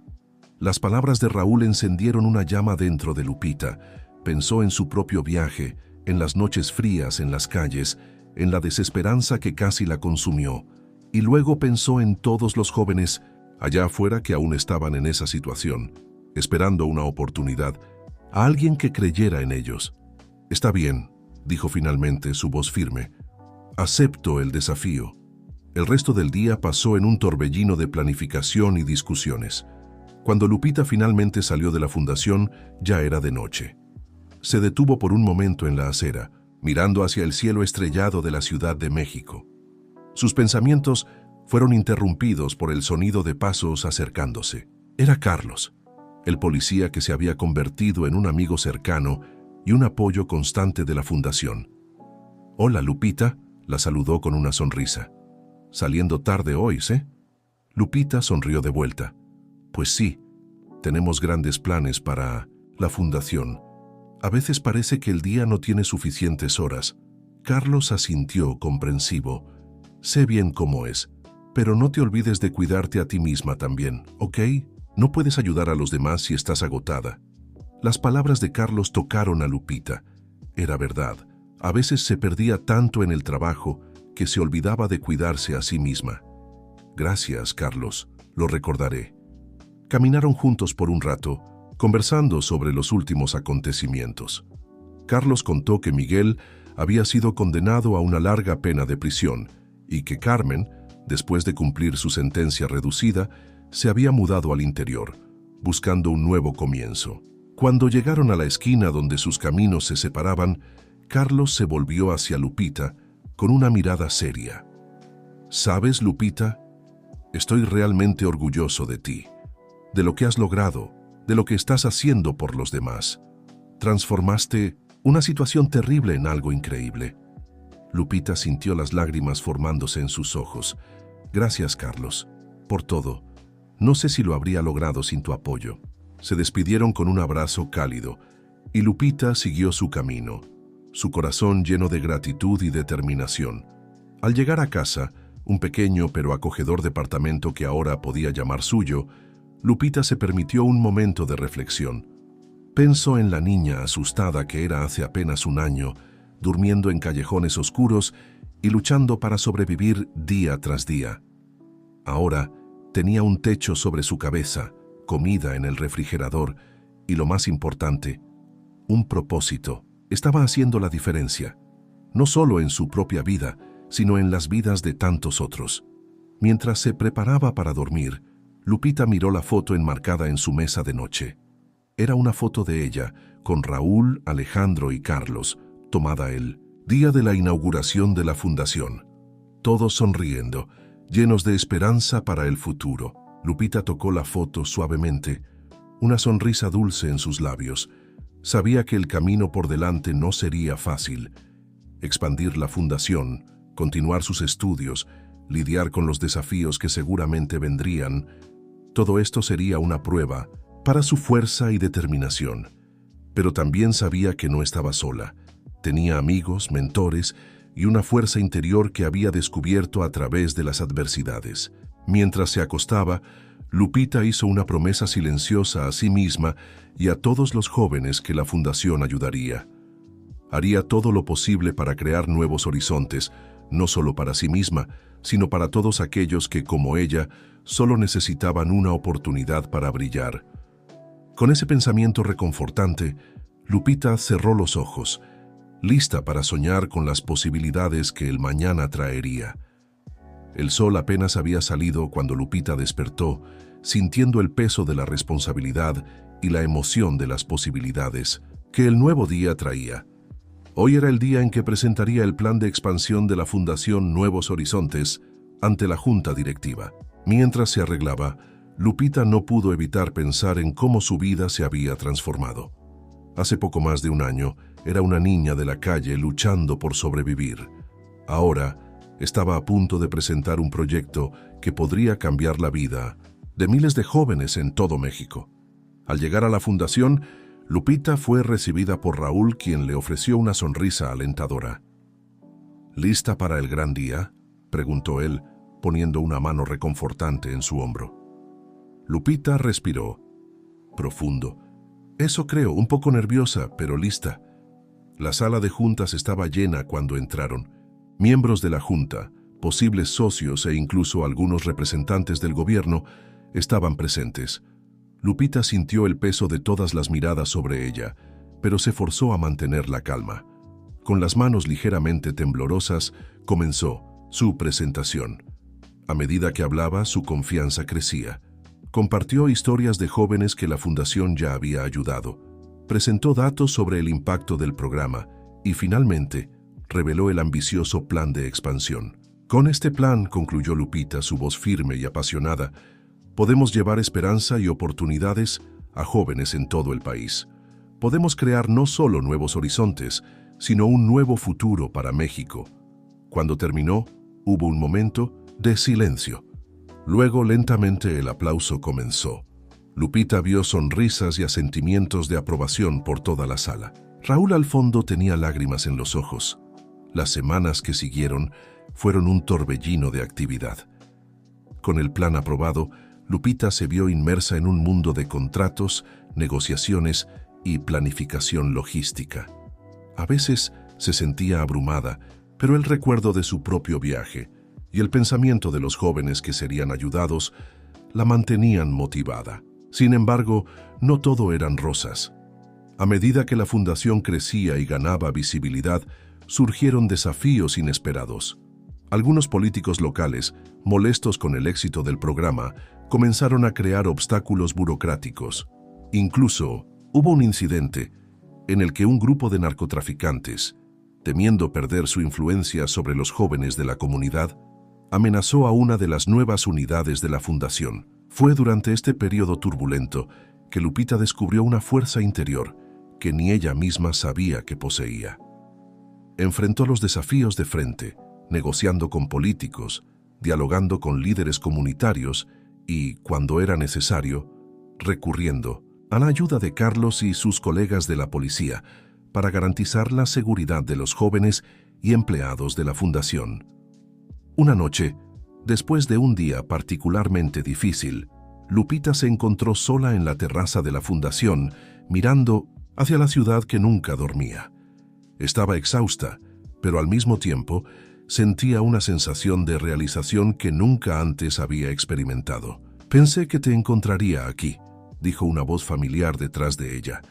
Las palabras de Raúl encendieron una llama dentro de Lupita. Pensó en su propio viaje, en las noches frías en las calles, en la desesperanza que casi la consumió, y luego pensó en todos los jóvenes allá afuera que aún estaban en esa situación, esperando una oportunidad, a alguien que creyera en ellos. «Está bien», dijo finalmente, su voz firme. «Acepto el desafío». El resto del día pasó en un torbellino de planificación y discusiones. Cuando Lupita finalmente salió de la fundación, ya era de noche. Se detuvo por un momento en la acera, mirando hacia el cielo estrellado de la Ciudad de México. Sus pensamientos fueron interrumpidos por el sonido de pasos acercándose. Era Carlos, el policía que se había convertido en un amigo cercano y un apoyo constante de la fundación. «Hola, Lupita», la saludó con una sonrisa. «Saliendo tarde hoy, ¿sí?» Lupita sonrió de vuelta. «Pues sí, tenemos grandes planes para la fundación. A veces parece que el día no tiene suficientes horas». Carlos asintió comprensivo. «Sé bien cómo es, pero no te olvides de cuidarte a ti misma también, ¿ok? No puedes ayudar a los demás si estás agotada». Las palabras de Carlos tocaron a Lupita. Era verdad. A veces se perdía tanto en el trabajo que se olvidaba de cuidarse a sí misma. Gracias, Carlos, lo recordaré. Caminaron juntos por un rato, conversando sobre los últimos acontecimientos. Carlos contó que Miguel había sido condenado a una larga pena de prisión y que Carmen, después de cumplir su sentencia reducida, se había mudado al interior, buscando un nuevo comienzo. Cuando llegaron a la esquina donde sus caminos se separaban, Carlos se volvió hacia Lupita con una mirada seria. ¿Sabes, Lupita? Estoy realmente orgulloso de ti, de lo que has logrado, de lo que estás haciendo por los demás. Transformaste una situación terrible en algo increíble. Lupita sintió las lágrimas formándose en sus ojos. Gracias, Carlos, por todo. No sé si lo habría logrado sin tu apoyo. Se despidieron con un abrazo cálido, y Lupita siguió su camino, su corazón lleno de gratitud y determinación. Al llegar a casa, un pequeño pero acogedor departamento que ahora podía llamar suyo, Lupita se permitió un momento de reflexión. Pensó en la niña asustada que era hace apenas un año, durmiendo en callejones oscuros y luchando para sobrevivir día tras día. Ahora tenía un techo sobre su cabeza, comida en el refrigerador y, lo más importante, un propósito. Estaba haciendo la diferencia, no solo en su propia vida, sino en las vidas de tantos otros. Mientras se preparaba para dormir, Lupita miró la foto enmarcada en su mesa de noche. Era una foto de ella, con Raúl, Alejandro y Carlos, tomada el día de la inauguración de la fundación. Todos sonriendo, llenos de esperanza para el futuro. Lupita tocó la foto suavemente, una sonrisa dulce en sus labios. Sabía que el camino por delante no sería fácil. Expandir la fundación, continuar sus estudios, lidiar con los desafíos que seguramente vendrían, todo esto sería una prueba para su fuerza y determinación. Pero también sabía que no estaba sola. Tenía amigos, mentores y una fuerza interior que había descubierto a través de las adversidades. Mientras se acostaba, Lupita hizo una promesa silenciosa a sí misma y a todos los jóvenes que la fundación ayudaría. Haría todo lo posible para crear nuevos horizontes, no solo para sí misma, sino para todos aquellos que, como ella, solo necesitaban una oportunidad para brillar. Con ese pensamiento reconfortante, Lupita cerró los ojos, lista para soñar con las posibilidades que el mañana traería. El sol apenas había salido cuando Lupita despertó, sintiendo el peso de la responsabilidad y la emoción de las posibilidades que el nuevo día traía. Hoy era el día en que presentaría el plan de expansión de la Fundación Nuevos Horizontes ante la junta directiva. Mientras se arreglaba, Lupita no pudo evitar pensar en cómo su vida se había transformado. Hace poco más de un año, era una niña de la calle luchando por sobrevivir. Ahora, estaba a punto de presentar un proyecto que podría cambiar la vida de miles de jóvenes en todo México. Al llegar a la fundación, Lupita fue recibida por Raúl, quien le ofreció una sonrisa alentadora. ¿Lista para el gran día?, preguntó él, poniendo una mano reconfortante en su hombro. Lupita respiró profundo. Eso creo, un poco nerviosa, pero lista. La sala de juntas estaba llena cuando entraron. Miembros de la junta, posibles socios e incluso algunos representantes del gobierno estaban presentes. Lupita sintió el peso de todas las miradas sobre ella, pero se forzó a mantener la calma. Con las manos ligeramente temblorosas, comenzó su presentación. A medida que hablaba, su confianza crecía. Compartió historias de jóvenes que la fundación ya había ayudado. Presentó datos sobre el impacto del programa y, finalmente, reveló el ambicioso plan de expansión. Con este plan, concluyó Lupita, su voz firme y apasionada, podemos llevar esperanza y oportunidades a jóvenes en todo el país. Podemos crear no solo nuevos horizontes, sino un nuevo futuro para México. Cuando terminó, hubo un momento de silencio. Luego, lentamente, el aplauso comenzó. Lupita vio sonrisas y asentimientos de aprobación por toda la sala. Raúl al fondo tenía lágrimas en los ojos. Las semanas que siguieron fueron un torbellino de actividad. Con el plan aprobado, Lupita se vio inmersa en un mundo de contratos, negociaciones y planificación logística. A veces Se sentía abrumada, pero el recuerdo de su propio viaje y el pensamiento de los jóvenes que serían ayudados la mantenían motivada. Sin embargo, no todo eran rosas. A medida que la fundación crecía y ganaba visibilidad, surgieron desafíos inesperados. Algunos políticos locales, molestos con el éxito del programa, comenzaron a crear obstáculos burocráticos. Incluso, hubo un incidente en el que un grupo de narcotraficantes, temiendo perder su influencia sobre los jóvenes de la comunidad, amenazó a una de las nuevas unidades de la fundación. Fue durante este periodo turbulento que Lupita descubrió una fuerza interior que ni ella misma sabía que poseía. Enfrentó los desafíos de frente, negociando con políticos, dialogando con líderes comunitarios y, cuando era necesario, recurriendo a la ayuda de Carlos y sus colegas de la policía para garantizar la seguridad de los jóvenes y empleados de la fundación. Una noche, después de un día particularmente difícil, Lupita se encontró sola en la terraza de la fundación, mirando hacia la ciudad que nunca dormía. Estaba exhausta, pero al mismo tiempo sentía una sensación de realización que nunca antes había experimentado. «Pensé que te encontraría aquí», dijo una voz familiar detrás de ella.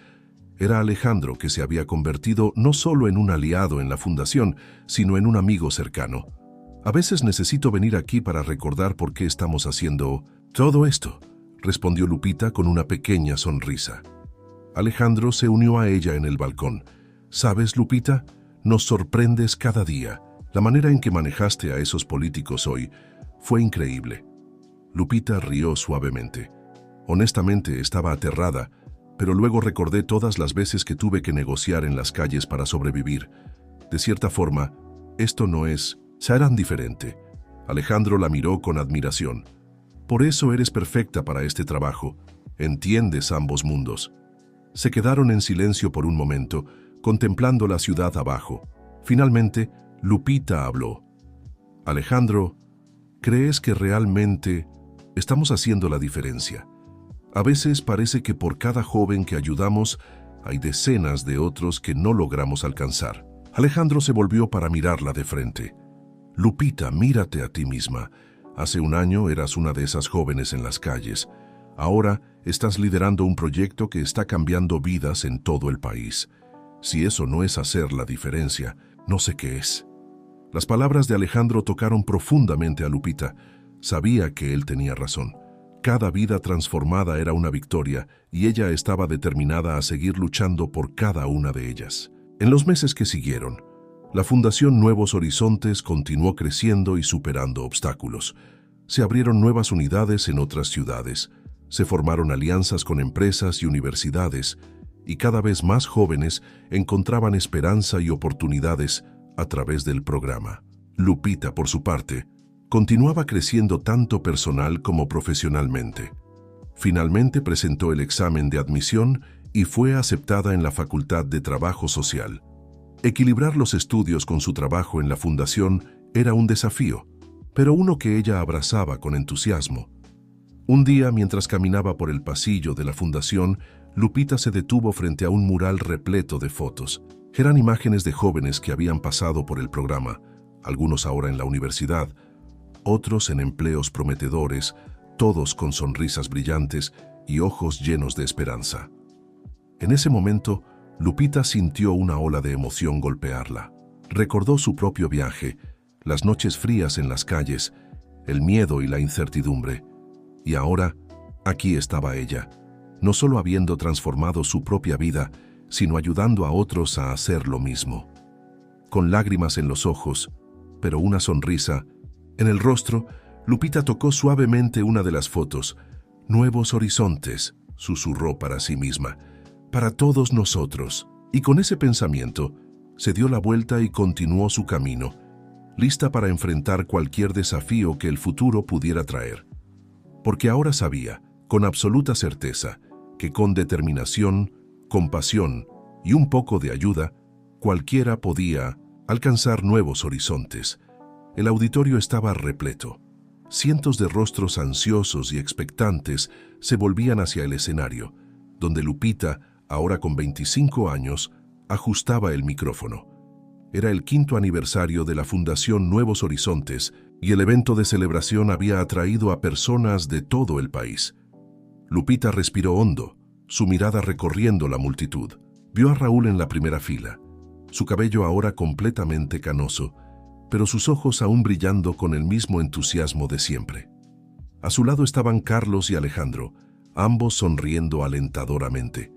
Era Alejandro, que se había convertido no solo en un aliado en la fundación, sino en un amigo cercano. «A veces necesito venir aquí para recordar por qué estamos haciendo todo esto», respondió Lupita con una pequeña sonrisa. Alejandro se unió a ella en el balcón. «¿Sabes, Lupita? Nos sorprendes cada día. La manera en que manejaste a esos políticos hoy fue increíble». Lupita rió suavemente. Honestamente, estaba aterrada, pero luego recordé todas las veces que tuve que negociar en las calles para sobrevivir. De cierta forma, esto no es... serán diferente. Alejandro la miró con admiración. «Por eso eres perfecta para este trabajo. Entiendes ambos mundos». Se quedaron en silencio por un momento, contemplando la ciudad abajo. Finalmente, Lupita habló. «Alejandro, ¿crees que realmente estamos haciendo la diferencia? A veces parece que por cada joven que ayudamos, hay decenas de otros que no logramos alcanzar». Alejandro se volvió para mirarla de frente. «Lupita, mírate a ti misma. Hace un año eras una de esas jóvenes en las calles. Ahora estás liderando un proyecto que está cambiando vidas en todo el país. Si eso no es hacer la diferencia, no sé qué es». Las palabras de Alejandro tocaron profundamente a Lupita. Sabía que él tenía razón. Cada vida transformada era una victoria y ella estaba determinada a seguir luchando por cada una de ellas. En los meses que siguieron, la Fundación Nuevos Horizontes continuó creciendo y superando obstáculos. Se abrieron nuevas unidades en otras ciudades, se formaron alianzas con empresas y universidades, y cada vez más jóvenes encontraban esperanza y oportunidades a través del programa. Lupita, por su parte, continuaba creciendo tanto personal como profesionalmente. Finalmente presentó el examen de admisión y fue aceptada en la Facultad de Trabajo Social. Equilibrar los estudios con su trabajo en la fundación era un desafío, pero uno que ella abrazaba con entusiasmo. Un día, mientras caminaba por el pasillo de la fundación, Lupita se detuvo frente a un mural repleto de fotos. Eran imágenes de jóvenes que habían pasado por el programa, algunos ahora en la universidad, otros en empleos prometedores, todos con sonrisas brillantes y ojos llenos de esperanza. En ese momento, Lupita sintió una ola de emoción golpearla. Recordó su propio viaje, las noches frías en las calles, el miedo y la incertidumbre. Y ahora, aquí estaba ella, no solo habiendo transformado su propia vida, sino ayudando a otros a hacer lo mismo. Con lágrimas en los ojos, pero una sonrisa en el rostro, Lupita tocó suavemente una de las fotos. «Nuevos horizontes», susurró para sí misma, «para todos nosotros». Y con ese pensamiento, se dio la vuelta y continuó su camino, lista para enfrentar cualquier desafío que el futuro pudiera traer. Porque ahora sabía, con absoluta certeza, que con determinación, compasión y un poco de ayuda, cualquiera podía alcanzar nuevos horizontes. El auditorio estaba repleto. Cientos de rostros ansiosos y expectantes se volvían hacia el escenario, donde Lupita, ahora con 25 años, ajustaba el micrófono. Era el 5º aniversario de la Fundación Nuevos Horizontes y el evento de celebración había atraído a personas de todo el país. Lupita respiró hondo, su mirada recorriendo la multitud. Vio a Raúl en la primera fila, su cabello ahora completamente canoso, pero sus ojos aún brillando con el mismo entusiasmo de siempre. A su lado estaban Carlos y Alejandro, ambos sonriendo alentadoramente,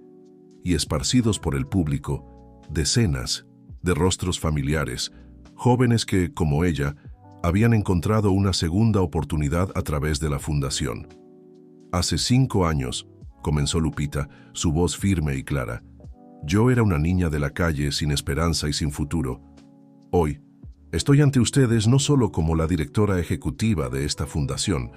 y esparcidos por el público, decenas de rostros familiares, jóvenes que, como ella, habían encontrado una segunda oportunidad a través de la fundación. Hace 5 años, comenzó Lupita, su voz firme y clara. Yo era una niña de la calle sin esperanza y sin futuro. Hoy, estoy ante ustedes no solo como la directora ejecutiva de esta fundación,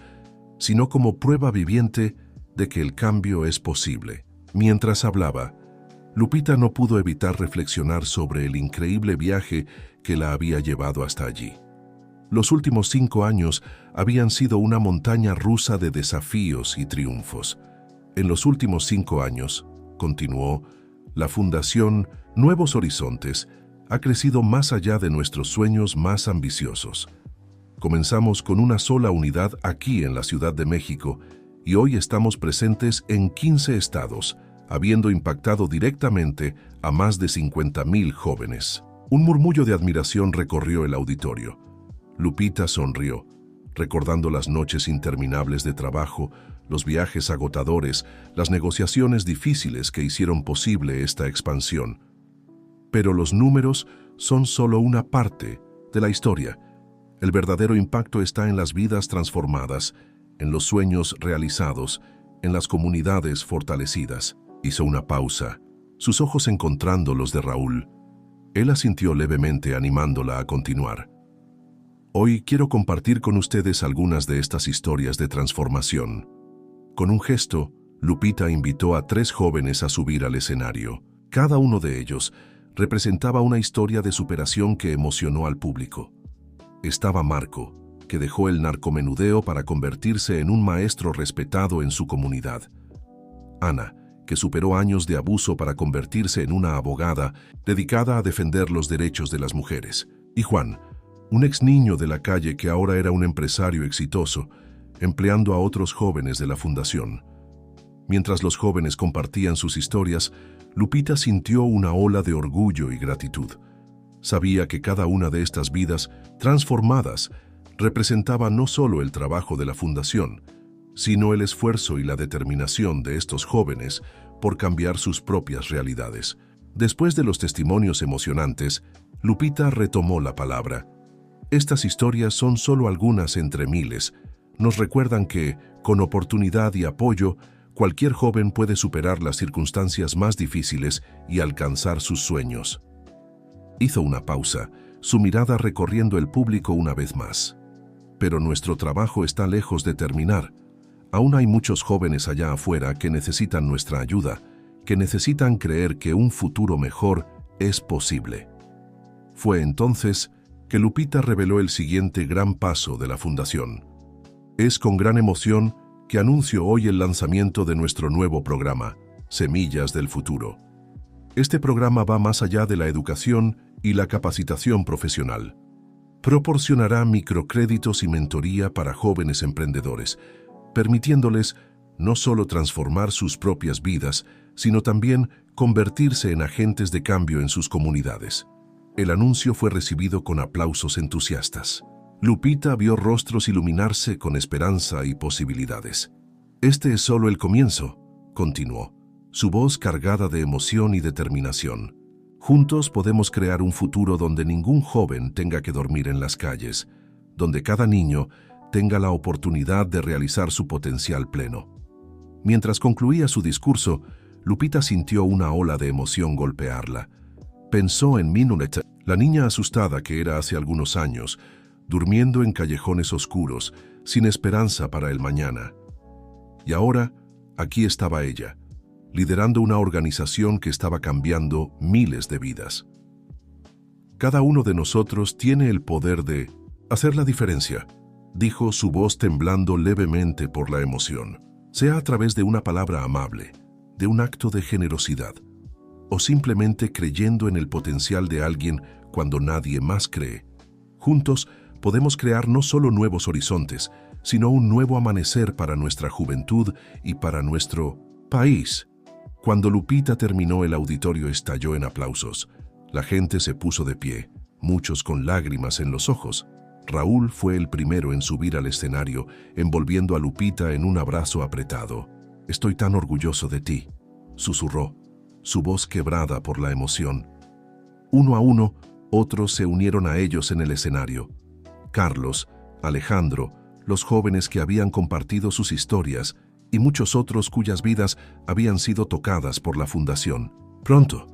sino como prueba viviente de que el cambio es posible. Mientras hablaba, Lupita no pudo evitar reflexionar sobre el increíble viaje que la había llevado hasta allí. Los últimos 5 años habían sido una montaña rusa de desafíos y triunfos. En los últimos 5 años, continuó, la Fundación Nuevos Horizontes ha crecido más allá de nuestros sueños más ambiciosos. Comenzamos con una sola unidad aquí en la Ciudad de México y hoy estamos presentes en 15 estados, habiendo impactado directamente a más de 50,000 jóvenes. Un murmullo de admiración recorrió el auditorio. Lupita sonrió, recordando las noches interminables de trabajo, los viajes agotadores, las negociaciones difíciles que hicieron posible esta expansión. Pero los números son solo una parte de la historia. El verdadero impacto está en las vidas transformadas, en los sueños realizados, en las comunidades fortalecidas. Hizo una pausa, sus ojos encontrando los de Raúl. Él asintió levemente, animándola a continuar. Hoy quiero compartir con ustedes algunas de estas historias de transformación. Con un gesto, Lupita invitó a 3 jóvenes a subir al escenario. Cada uno de ellos representaba una historia de superación que emocionó al público. Estaba Marco, que dejó el narcomenudeo para convertirse en un maestro respetado en su comunidad. Ana, que superó años de abuso para convertirse en una abogada dedicada a defender los derechos de las mujeres. Y Juan, un ex niño de la calle que ahora era un empresario exitoso, empleando a otros jóvenes de la fundación. Mientras los jóvenes compartían sus historias, Lupita sintió una ola de orgullo y gratitud. Sabía que cada una de estas vidas transformadas representaba no solo el trabajo de la fundación, sino el esfuerzo y la determinación de estos jóvenes por cambiar sus propias realidades. Después de los testimonios emocionantes, Lupita retomó la palabra. Estas historias son solo algunas entre miles. Nos recuerdan que, con oportunidad y apoyo, cualquier joven puede superar las circunstancias más difíciles y alcanzar sus sueños. Hizo una pausa, su mirada recorriendo el público una vez más. Pero nuestro trabajo está lejos de terminar. Aún hay muchos jóvenes allá afuera que necesitan nuestra ayuda, que necesitan creer que un futuro mejor es posible. Fue entonces que Lupita reveló el siguiente gran paso de la Fundación. Es con gran emoción que anuncio hoy el lanzamiento de nuestro nuevo programa, Semillas del Futuro. Este programa va más allá de la educación y la capacitación profesional. Proporcionará microcréditos y mentoría para jóvenes emprendedores, permitiéndoles no solo transformar sus propias vidas, sino también convertirse en agentes de cambio en sus comunidades. El anuncio fue recibido con aplausos entusiastas. Lupita vio rostros iluminarse con esperanza y posibilidades. Este es solo el comienzo, continuó, su voz cargada de emoción y determinación. Juntos podemos crear un futuro donde ningún joven tenga que dormir en las calles, donde cada niño tenga la oportunidad de realizar su potencial pleno. Mientras concluía su discurso, Lupita sintió una ola de emoción golpearla. Pensó en Minuneta, la niña asustada que era hace algunos años, durmiendo en callejones oscuros, sin esperanza para el mañana. Y ahora, aquí estaba ella, liderando una organización que estaba cambiando miles de vidas. Cada uno de nosotros tiene el poder de hacer la diferencia, dijo, su voz temblando levemente por la emoción. Sea a través de una palabra amable, de un acto de generosidad, o simplemente creyendo en el potencial de alguien cuando nadie más cree. Juntos podemos crear no solo nuevos horizontes, sino un nuevo amanecer para nuestra juventud y para nuestro país. Cuando Lupita terminó, el auditorio estalló en aplausos. La gente se puso de pie, muchos con lágrimas en los ojos. Raúl fue el primero en subir al escenario, envolviendo a Lupita en un abrazo apretado. «Estoy tan orgulloso de ti», susurró, su voz quebrada por la emoción. Uno a uno, otros se unieron a ellos en el escenario. Carlos, Alejandro, los jóvenes que habían compartido sus historias y muchos otros cuyas vidas habían sido tocadas por la fundación. Pronto,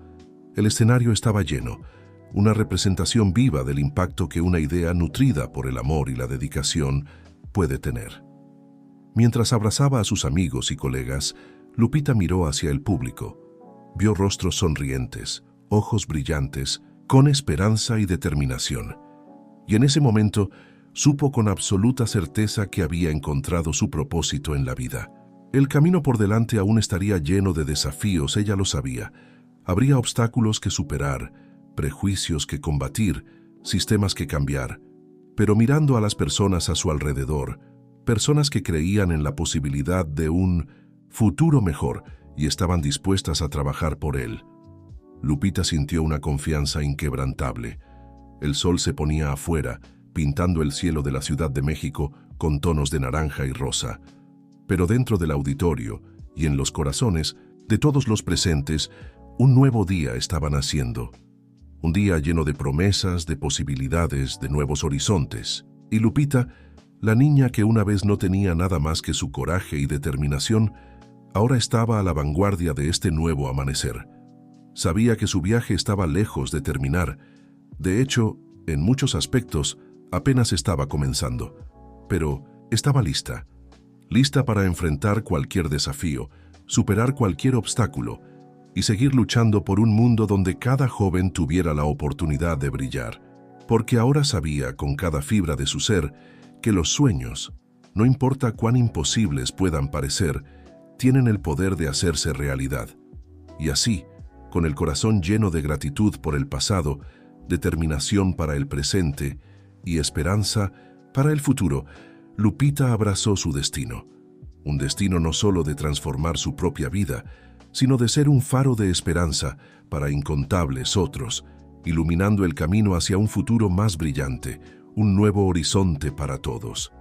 el escenario estaba lleno, una representación viva del impacto que una idea nutrida por el amor y la dedicación puede tener. Mientras abrazaba a sus amigos y colegas, Lupita miró hacia el público. Vio rostros sonrientes, ojos brillantes, con esperanza y determinación. Y en ese momento supo con absoluta certeza que había encontrado su propósito en la vida. El camino por delante aún estaría lleno de desafíos, ella lo sabía. Habría obstáculos que superar, prejuicios que combatir, sistemas que cambiar. Pero mirando a las personas a su alrededor, personas que creían en la posibilidad de un futuro mejor y estaban dispuestas a trabajar por él, Lupita sintió una confianza inquebrantable. El sol se ponía afuera, pintando el cielo de la Ciudad de México con tonos de naranja y rosa. Pero dentro del auditorio y en los corazones de todos los presentes, un nuevo día estaba naciendo. Un día lleno de promesas, de posibilidades, de nuevos horizontes. Y Lupita, la niña que una vez no tenía nada más que su coraje y determinación, ahora estaba a la vanguardia de este nuevo amanecer. Sabía que su viaje estaba lejos de terminar. De hecho, en muchos aspectos, apenas estaba comenzando. Pero estaba lista. Lista para enfrentar cualquier desafío, superar cualquier obstáculo y seguir luchando por un mundo donde cada joven tuviera la oportunidad de brillar. Porque ahora sabía con cada fibra de su ser que los sueños, no importa cuán imposibles puedan parecer, tienen el poder de hacerse realidad. Y así, con el corazón lleno de gratitud por el pasado, determinación para el presente y esperanza para el futuro, Lupita abrazó su destino. Un destino no solo de transformar su propia vida, sino de ser un faro de esperanza para incontables otros, iluminando el camino hacia un futuro más brillante, un nuevo horizonte para todos.